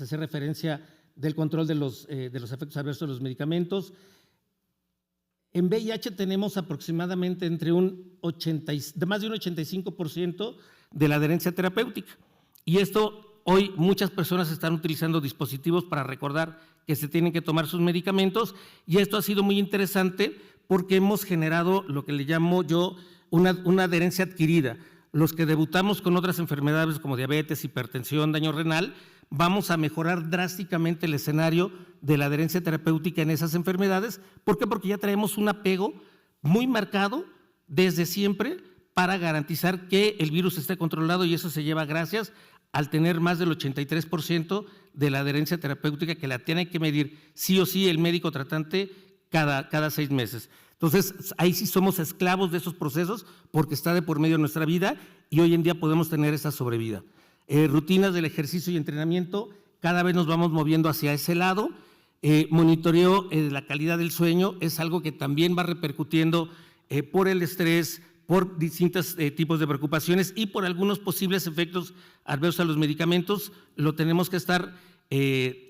hacía referencia del control de los efectos adversos de los medicamentos. En VIH tenemos aproximadamente más de un 85% de la adherencia terapéutica. Y esto, hoy muchas personas están utilizando dispositivos para recordar que se tienen que tomar sus medicamentos, y esto ha sido muy interesante porque hemos generado lo que le llamo yo una adherencia adquirida. Los que debutamos con otras enfermedades como diabetes, hipertensión, daño renal, vamos a mejorar drásticamente el escenario de la adherencia terapéutica en esas enfermedades. ¿Por qué? Porque ya traemos un apego muy marcado desde siempre para garantizar que el virus esté controlado, y eso se lleva gracias al tener más del 83% de la adherencia terapéutica, que la tiene que medir sí o sí el médico tratante cada 6 meses. Entonces, ahí sí somos esclavos de esos procesos porque está de por medio de nuestra vida, y hoy en día podemos tener esa sobrevida. Rutinas del ejercicio y entrenamiento, cada vez nos vamos moviendo hacia ese lado. Monitoreo de la calidad del sueño es algo que también va repercutiendo por el estrés, por distintos tipos de preocupaciones y por algunos posibles efectos adversos a los medicamentos. Lo tenemos que estar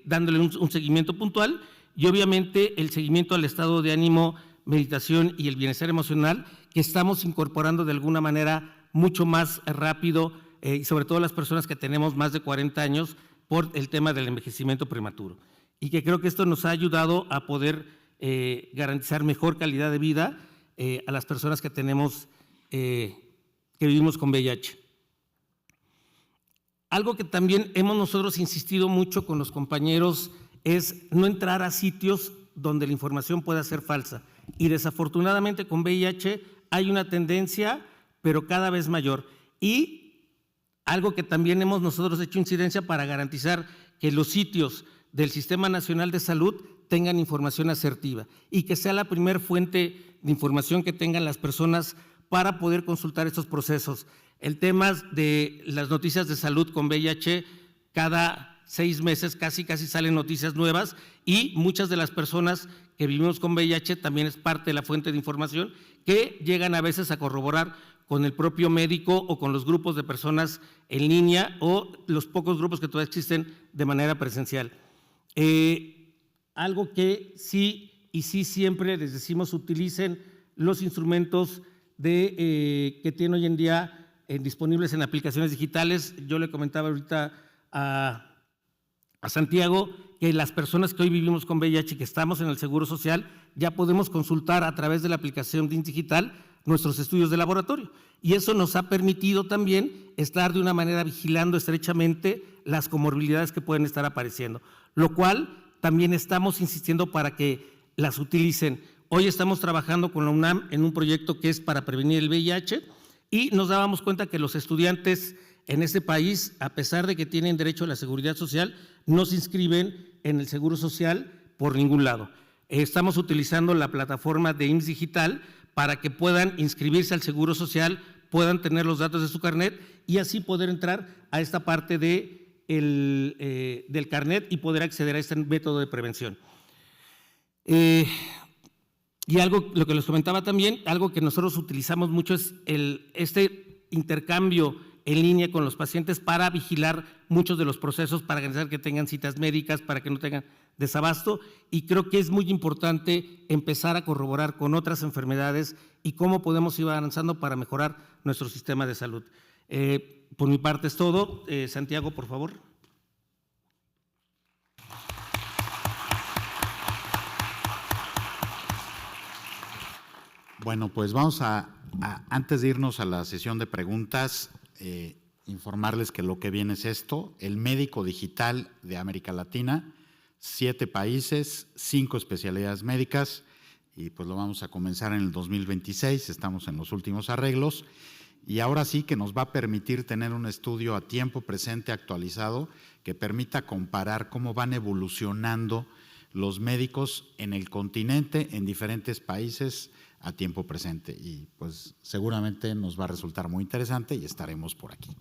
dándole un seguimiento puntual, y obviamente el seguimiento al estado de ánimo, meditación y el bienestar emocional, que estamos incorporando de alguna manera mucho más rápido, y sobre todo las personas que tenemos más de 40 años por el tema del envejecimiento prematuro. Y que creo que esto nos ha ayudado a poder garantizar mejor calidad de vida a las personas que tenemos que vivimos con VIH. Algo que también hemos nosotros insistido mucho con los compañeros es no entrar a sitios donde la información pueda ser falsa, y desafortunadamente con VIH hay una tendencia, pero cada vez mayor, y algo que también hemos nosotros hecho incidencia para garantizar que los sitios del Sistema Nacional de Salud tengan información asertiva y que sea la primer fuente de información que tengan las personas para poder consultar estos procesos. El tema de las noticias de salud con VIH, cada 6 meses casi salen noticias nuevas, y muchas de las personas que vivimos con VIH también es parte de la fuente de información que llegan a veces a corroborar con el propio médico o con los grupos de personas en línea o los pocos grupos que todavía existen de manera presencial. Algo que sí siempre les decimos: utilicen los instrumentos que tienen hoy en día disponibles en aplicaciones digitales. Yo le comentaba ahorita a a Santiago que las personas que hoy vivimos con VIH y que estamos en el Seguro Social ya podemos consultar a través de la aplicación de IMSS Digital nuestros estudios de laboratorio. Y eso nos ha permitido también estar de una manera vigilando estrechamente las comorbilidades que pueden estar apareciendo, lo cual también estamos insistiendo para que las utilicen. Hoy estamos trabajando con la UNAM en un proyecto que es para prevenir el VIH y nos dábamos cuenta que los estudiantes en este país, a pesar de que tienen derecho a la seguridad social, no se inscriben en el Seguro Social por ningún lado. Estamos utilizando la plataforma de IMSS Digital para que puedan inscribirse al Seguro Social, puedan tener los datos de su carnet y así poder entrar a esta parte del carnet y poder acceder a este método de prevención. Y algo, lo que les comentaba también, algo que nosotros utilizamos mucho es este intercambio en línea con los pacientes para vigilar muchos de los procesos, para garantizar que tengan citas médicas, para que no tengan desabasto, y creo que es muy importante empezar a corroborar con otras enfermedades y cómo podemos ir avanzando para mejorar nuestro sistema de salud. Por mi parte es todo. Santiago, por favor. Bueno, pues vamos antes de irnos a la sesión de preguntas, informarles que lo que viene es esto: el médico digital de América Latina, 7 países, 5 especialidades médicas, y pues lo vamos a comenzar en el 2026, estamos en los últimos arreglos, y ahora sí que nos va a permitir tener un estudio a tiempo presente actualizado que permita comparar cómo van evolucionando los médicos en el continente, en diferentes países a tiempo presente, y pues seguramente nos va a resultar muy interesante y estaremos por aquí.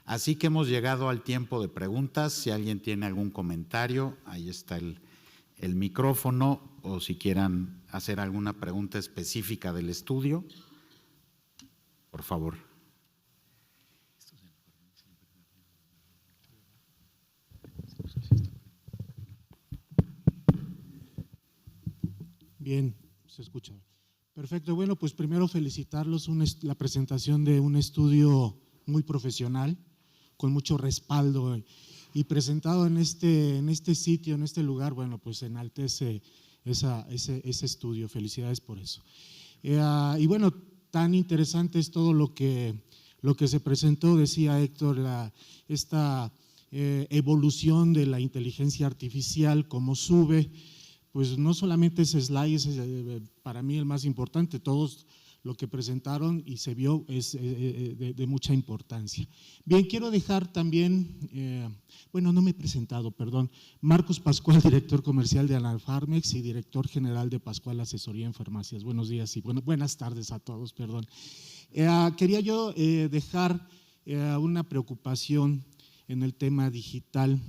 Así que hemos llegado al tiempo de preguntas. Si alguien tiene algún comentario, ahí está el micrófono, o si quieran hacer alguna pregunta específica del estudio, por favor. Bien, se escucha. Perfecto, bueno, pues primero felicitarlos, la presentación de un estudio muy profesional, con mucho respaldo y presentado en este sitio, en este lugar, bueno, pues enaltece ese estudio, felicidades por eso. Y bueno, tan interesante es todo lo que se presentó, decía Héctor, esta evolución de la inteligencia artificial, cómo sube. Pues no solamente ese slide es para mí el más importante, todos lo que presentaron y se vio es de mucha importancia. Bien, quiero dejar también, bueno, no me he presentado, perdón, Marcos Pascual, director comercial de Analfarmex y director general de Pascual Asesoría en Farmacias. Buenos días y buenas tardes a todos, perdón. Quería yo dejar una preocupación en el tema digital.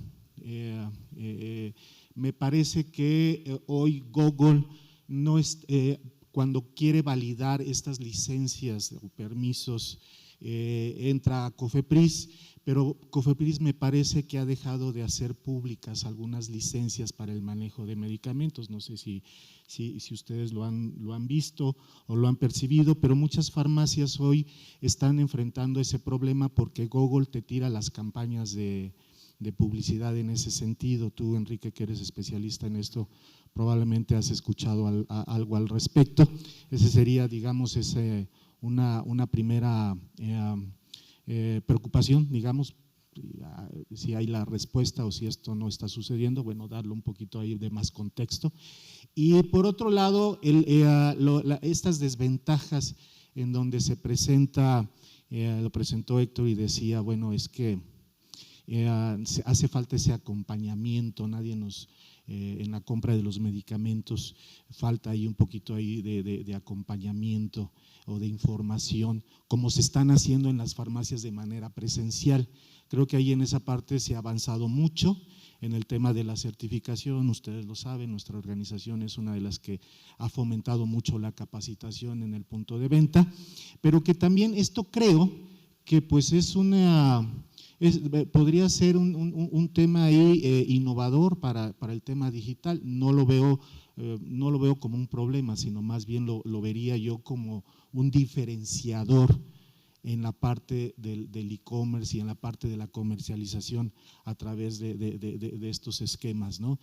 Me parece que hoy Google no es, cuando quiere validar estas licencias o permisos, entra a COFEPRIS, pero COFEPRIS me parece que ha dejado de hacer públicas algunas licencias para el manejo de medicamentos. No sé si ustedes lo han visto o lo han percibido, pero muchas farmacias hoy están enfrentando ese problema porque Google te tira las campañas de publicidad en ese sentido. Tú, Enrique, que eres especialista en esto, probablemente has escuchado algo al respecto. Ese sería, digamos, una primera preocupación, digamos, si hay la respuesta o si esto no está sucediendo, bueno, darle un poquito ahí de más contexto. Y por otro lado, estas desventajas en donde se presenta, lo presentó Héctor y decía, bueno, es que hace falta ese acompañamiento, en la compra de los medicamentos falta ahí un poquito ahí de acompañamiento o de información, como se están haciendo en las farmacias de manera presencial. Creo que ahí en esa parte se ha avanzado mucho en el tema de la certificación. Ustedes lo saben, nuestra organización es una de las que ha fomentado mucho la capacitación en el punto de venta, pero que también esto creo que pues podría ser un tema ahí innovador para el tema digital. No lo veo como un problema, sino más bien lo vería yo como un diferenciador en la parte del e-commerce y en la parte de la comercialización a través de estos esquemas, ¿no?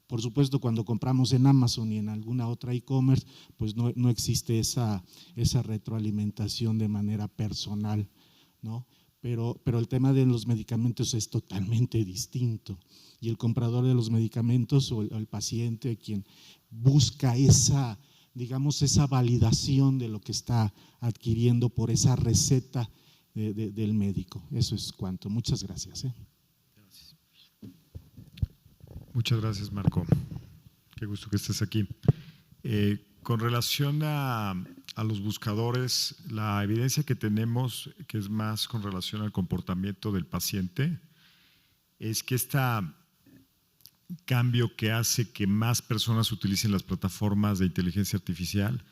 Por supuesto, cuando compramos en Amazon y en alguna otra e-commerce, pues no existe esa retroalimentación de manera personal, ¿no? Pero el tema de los medicamentos es totalmente distinto y el comprador de los medicamentos o el paciente quien busca esa validación de lo que está adquiriendo por esa receta del médico. Eso es cuanto. Muchas gracias. Muchas gracias, Marco. Qué gusto que estés aquí. Con relación a los buscadores, la evidencia que tenemos, que es más con relación al comportamiento del paciente, es que cambio que hace que más personas utilicen las plataformas de inteligencia artificial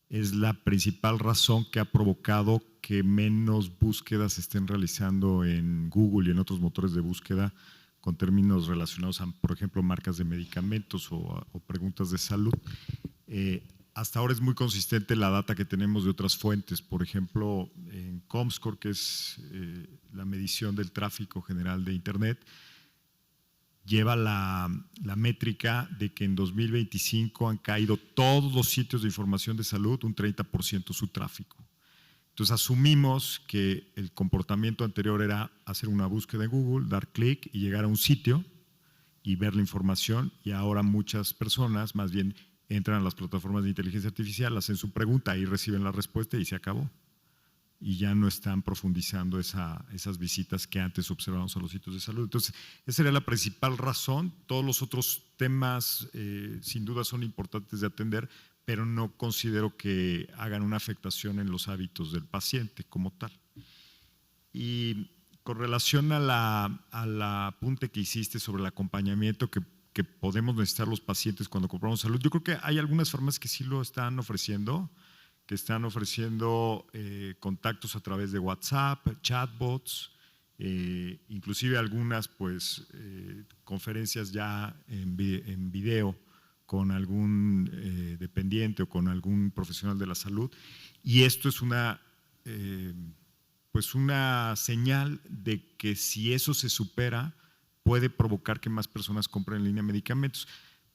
es la principal razón que ha provocado que menos búsquedas se estén realizando en Google y en otros motores de búsqueda con términos relacionados a, por ejemplo, marcas de medicamentos o preguntas de salud. Hasta ahora es muy consistente la data que tenemos de otras fuentes, por ejemplo, en Comscore, que es la medición del tráfico general de Internet, lleva la métrica de que en 2025 han caído todos los sitios de información de salud un 30% su tráfico. Entonces asumimos que el comportamiento anterior era hacer una búsqueda en Google, dar clic y llegar a un sitio y ver la información, y ahora muchas personas más bien entran a las plataformas de inteligencia artificial, hacen su pregunta y reciben la respuesta y se acabó. Y ya no están profundizando esas visitas que antes observábamos a los sitios de salud. Entonces, esa sería la principal razón. Todos los otros temas sin duda son importantes de atender, pero no considero que hagan una afectación en los hábitos del paciente como tal. Y con relación al apunte que hiciste sobre el acompañamiento que podemos necesitar los pacientes cuando compramos salud, yo creo que hay algunas farmacias que sí lo están ofreciendo, que están ofreciendo contactos a través de WhatsApp, chatbots, inclusive algunas conferencias ya en video con algún dependiente o con algún profesional de la salud, y esto es una señal de que si eso se supera puede provocar que más personas compren en línea medicamentos,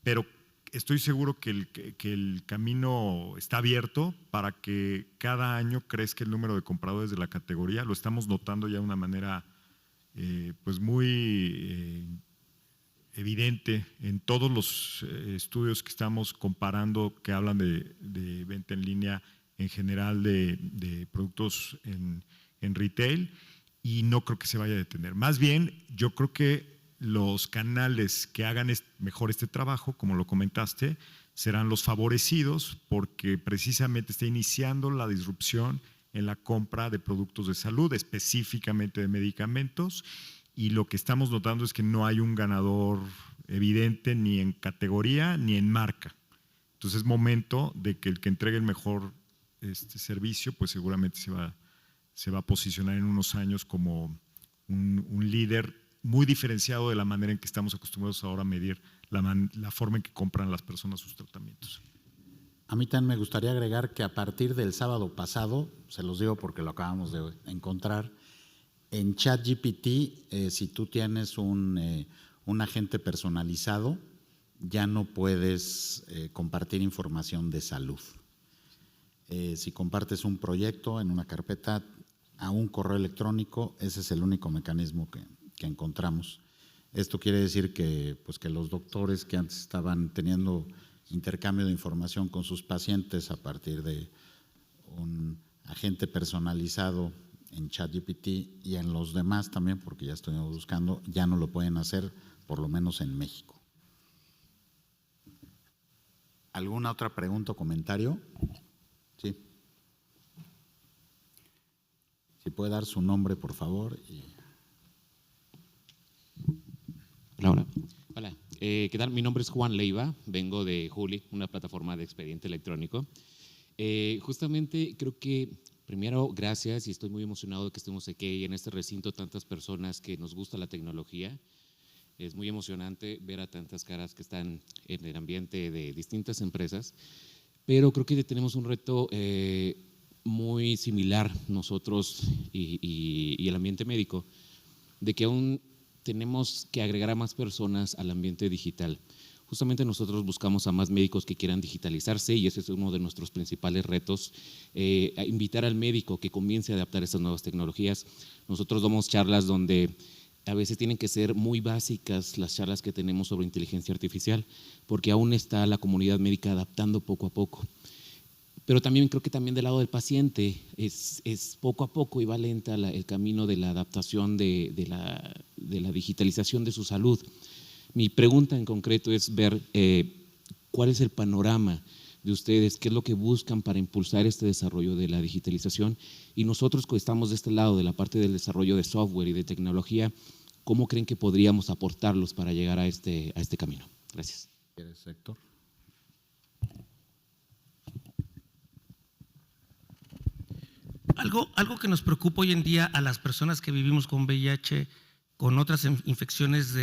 pero estoy seguro que el camino está abierto para que cada año crezca el número de compradores de la categoría. Lo estamos notando ya de una manera muy evidente en todos los estudios que estamos comparando que hablan de venta en línea en general de productos en retail, y no creo que se vaya a detener. Más bien, yo creo que los canales que hagan mejor este trabajo, como lo comentaste, serán los favorecidos porque precisamente está iniciando la disrupción en la compra de productos de salud, específicamente de medicamentos, y lo que estamos notando es que no hay un ganador evidente ni en categoría ni en marca. Entonces es momento de que el que entregue el mejor servicio, pues seguramente se va a posicionar en unos años como un líder muy diferenciado de la manera en que estamos acostumbrados ahora a medir la forma en que compran las personas sus tratamientos. A mí también me gustaría agregar que a partir del sábado pasado, se los digo porque lo acabamos de encontrar, en ChatGPT, si tú tienes un agente personalizado, ya no puedes compartir información de salud. Si compartes un proyecto en una carpeta a un correo electrónico, ese es el único mecanismo que encontramos. Esto quiere decir que los doctores que antes estaban teniendo intercambio de información con sus pacientes a partir de un agente personalizado en ChatGPT y en los demás también, porque ya estuvimos buscando, ya no lo pueden hacer, por lo menos en México. ¿Alguna otra pregunta o comentario? Sí. Si puede dar su nombre, por favor. Hola, ¿qué tal? Mi nombre es Juan Leiva, vengo de Juli, una plataforma de expediente electrónico. Justamente creo que, primero, gracias, y estoy muy emocionado de que estemos aquí en este recinto, tantas personas que nos gusta la tecnología. Es muy emocionante ver a tantas caras que están en el ambiente de distintas empresas, pero creo que tenemos un reto muy similar nosotros y el ambiente médico, de que aún tenemos que agregar a más personas al ambiente digital. Justamente nosotros buscamos a más médicos que quieran digitalizarse y ese es uno de nuestros principales retos, a invitar al médico que comience a adaptar estas nuevas tecnologías. Nosotros damos charlas donde a veces tienen que ser muy básicas las charlas que tenemos sobre inteligencia artificial, porque aún está la comunidad médica adaptando poco a poco. Pero también creo que también del lado del paciente es poco a poco y va lenta el camino de la adaptación de la digitalización de su salud. Mi pregunta en concreto es ver cuál es el panorama de ustedes, qué es lo que buscan para impulsar este desarrollo de la digitalización, y nosotros que estamos de este lado, de la parte del desarrollo de software y de tecnología, ¿cómo creen que podríamos aportarlos para llegar a este camino? Gracias. ¿Quieres, Héctor? Algo que nos preocupa hoy en día a las personas que vivimos con VIH, con otras infecciones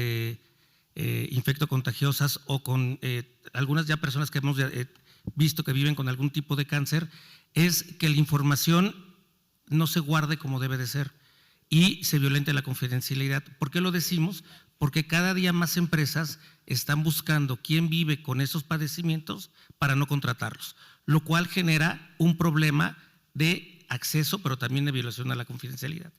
infectocontagiosas o con algunas ya personas que hemos visto que viven con algún tipo de cáncer, es que la información no se guarde como debe de ser y se violente la confidencialidad. ¿Por qué lo decimos? Porque cada día más empresas están buscando quién vive con esos padecimientos para no contratarlos, lo cual genera un problema de acceso, pero también de violación a la confidencialidad.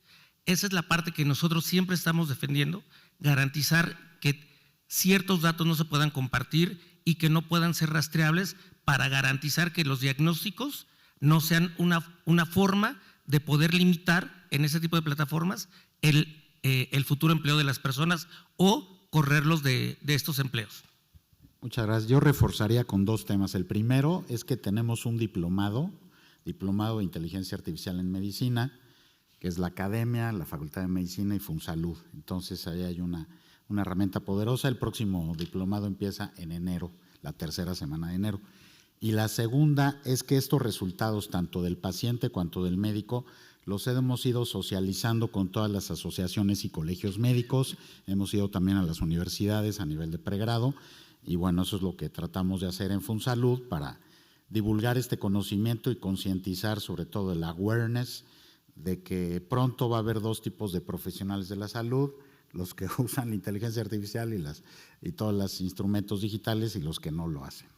Esa es la parte que nosotros siempre estamos defendiendo, garantizar que ciertos datos no se puedan compartir y que no puedan ser rastreables para garantizar que los diagnósticos no sean una forma de poder limitar en ese tipo de plataformas el futuro empleo de las personas o correrlos de estos empleos. Muchas gracias. Yo reforzaría con dos temas. El primero es que tenemos un diplomado de Inteligencia Artificial en Medicina, que es la Academia, la Facultad de Medicina y FunSalud. Entonces, ahí hay una herramienta poderosa. El próximo diplomado empieza en enero, la tercera semana de enero. Y la segunda es que estos resultados, tanto del paciente cuanto del médico, los hemos ido socializando con todas las asociaciones y colegios médicos, hemos ido también a las universidades a nivel de pregrado, y bueno, eso es lo que tratamos de hacer en FunSalud para divulgar este conocimiento y concientizar sobre todo el awareness de que pronto va a haber dos tipos de profesionales de la salud, los que usan la inteligencia artificial y todos los instrumentos digitales y los que no lo hacen.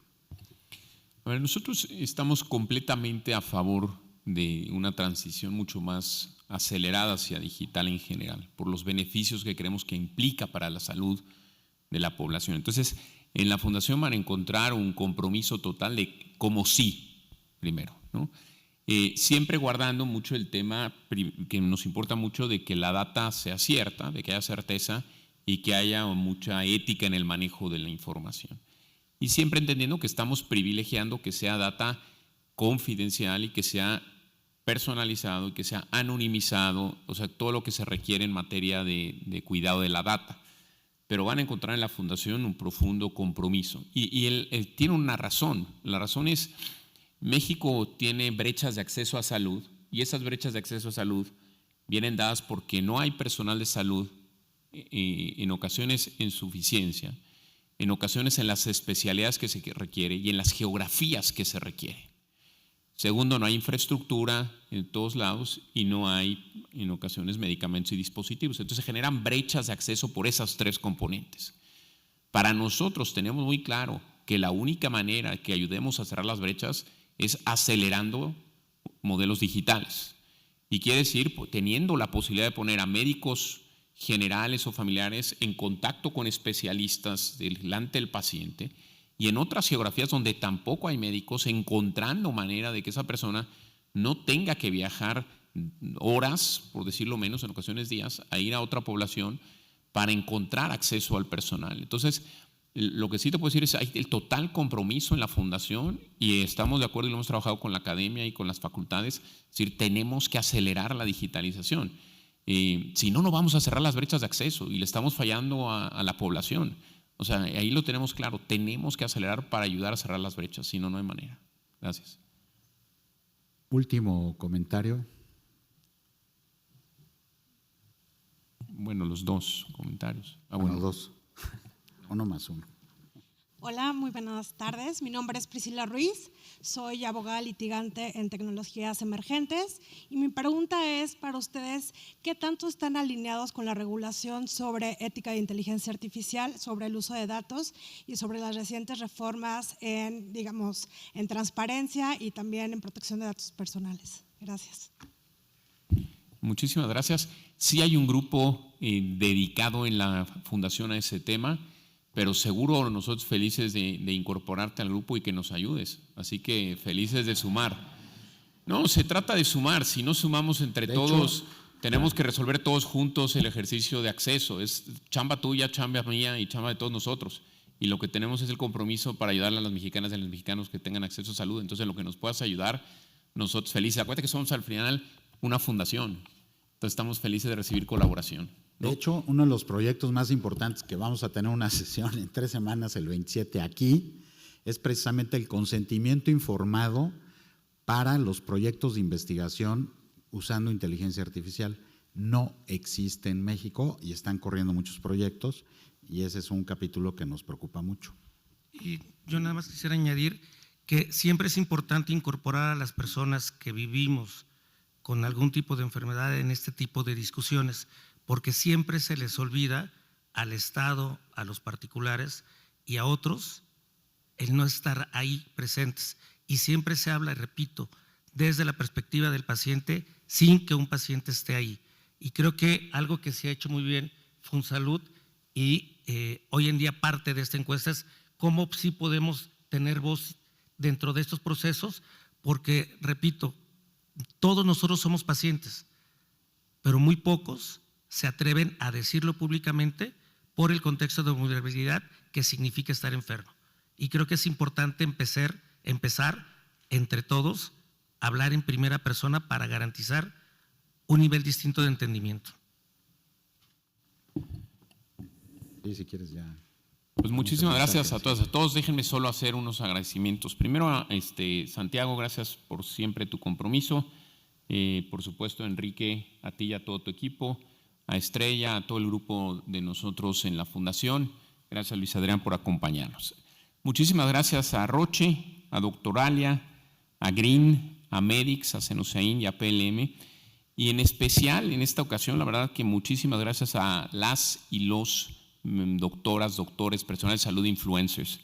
A ver, nosotros estamos completamente a favor de una transición mucho más acelerada hacia digital en general, por los beneficios que creemos que implica para la salud de la población. Entonces, en la Fundación van a encontrar un compromiso total de como sí, primero, ¿no? Siempre guardando mucho el tema que nos importa mucho de que la data sea cierta, de que haya certeza y que haya mucha ética en el manejo de la información. Y siempre entendiendo que estamos privilegiando que sea data confidencial y que sea personalizado y que sea anonimizado, o sea, todo lo que se requiere en materia de cuidado de la data. Pero van a encontrar en la Fundación un profundo compromiso. Y él tiene una razón. La razón es, México tiene brechas de acceso a salud y esas brechas de acceso a salud vienen dadas porque no hay personal de salud, en ocasiones en suficiencia, en ocasiones en las especialidades que se requiere y en las geografías que se requiere. Segundo, no hay infraestructura en todos lados y no hay, en ocasiones, medicamentos y dispositivos. Entonces se generan brechas de acceso por esas tres componentes. Para nosotros tenemos muy claro que la única manera que ayudemos a cerrar las brechas es acelerando modelos digitales. Y quiere decir, pues, teniendo la posibilidad de poner a médicos generales o familiares en contacto con especialistas delante del paciente, y en otras geografías donde tampoco hay médicos, encontrando manera de que esa persona no tenga que viajar horas, por decirlo menos, en ocasiones días, a ir a otra población para encontrar acceso al personal. Entonces, lo que sí te puedo decir es que hay el total compromiso en la Fundación y estamos de acuerdo y lo hemos trabajado con la academia y con las facultades, es decir, tenemos que acelerar la digitalización. Si no, no vamos a cerrar las brechas de acceso y le estamos fallando a la población. O sea, ahí lo tenemos claro, tenemos que acelerar para ayudar a cerrar las brechas, si no, no hay manera. Gracias. Último comentario. Bueno, los dos comentarios. Bueno, dos. Uno más uno. Hola, muy buenas tardes. Mi nombre es Priscila Ruiz, soy abogada litigante en tecnologías emergentes y mi pregunta es para ustedes, ¿qué tanto están alineados con la regulación sobre ética de inteligencia artificial, sobre el uso de datos y sobre las recientes reformas en, digamos, en transparencia y también en protección de datos personales? Gracias. Muchísimas gracias. Sí hay un grupo dedicado en la fundación a ese tema, pero seguro nosotros felices de incorporarte al grupo y que nos ayudes. Así que felices de sumar. No, se trata de sumar. Si no sumamos entre todos, tenemos que resolver todos juntos el ejercicio de acceso. Es chamba tuya, chamba mía y chamba de todos nosotros. Y lo que tenemos es el compromiso para ayudarle a las mexicanas y a los mexicanos que tengan acceso a salud. Entonces, en lo que nos puedas ayudar, nosotros felices. Acuérdate que somos al final una fundación. Entonces, estamos felices de recibir colaboración, ¿no? De hecho, uno de los proyectos más importantes que vamos a tener una sesión en 3 semanas, el 27 aquí, es precisamente el consentimiento informado para los proyectos de investigación usando inteligencia artificial. No existe en México y están corriendo muchos proyectos y ese es un capítulo que nos preocupa mucho. Y yo nada más quisiera añadir que siempre es importante incorporar a las personas que vivimos con algún tipo de enfermedad en este tipo de discusiones, porque siempre se les olvida al Estado, a los particulares y a otros el no estar ahí presentes. Y siempre se habla, y repito, desde la perspectiva del paciente sin que un paciente esté ahí. Y creo que algo que se ha hecho muy bien FunSalud y hoy en día parte de esta encuesta es cómo sí podemos tener voz dentro de estos procesos, porque, repito, todos nosotros somos pacientes, pero muy pocos se atreven a decirlo públicamente por el contexto de vulnerabilidad que significa estar enfermo. Y creo que es importante empezar entre todos a hablar en primera persona para garantizar un nivel distinto de entendimiento. Sí, si quieres ya. Pues muchísimas gracias a todas, a todos. Déjenme solo hacer unos agradecimientos. Primero a Santiago, gracias por siempre tu compromiso. Por supuesto, Enrique, a ti y a todo tu equipo, a Estrella, a todo el grupo de nosotros en la Fundación. Gracias, Luis Adrián, por acompañarnos. Muchísimas gracias a Roche, a Doctoralia, a Green, a Medix, a Senosain y a PLM. Y en especial, en esta ocasión, la verdad que muchísimas gracias a las y los doctoras, doctores, personal de salud, influencers.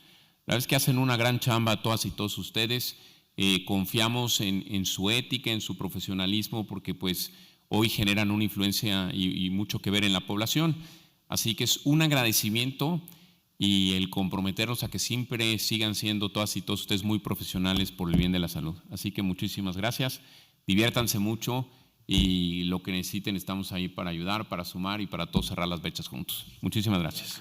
La verdad es que hacen una gran chamba todas y todos ustedes. Confiamos en su ética, en su profesionalismo, porque pues hoy generan una influencia y mucho que ver en la población. Así que es un agradecimiento y el comprometernos a que siempre sigan siendo todas y todos ustedes muy profesionales por el bien de la salud. Así que muchísimas gracias, diviértanse mucho y lo que necesiten estamos ahí para ayudar, para sumar y para todos cerrar las brechas juntos. Muchísimas gracias.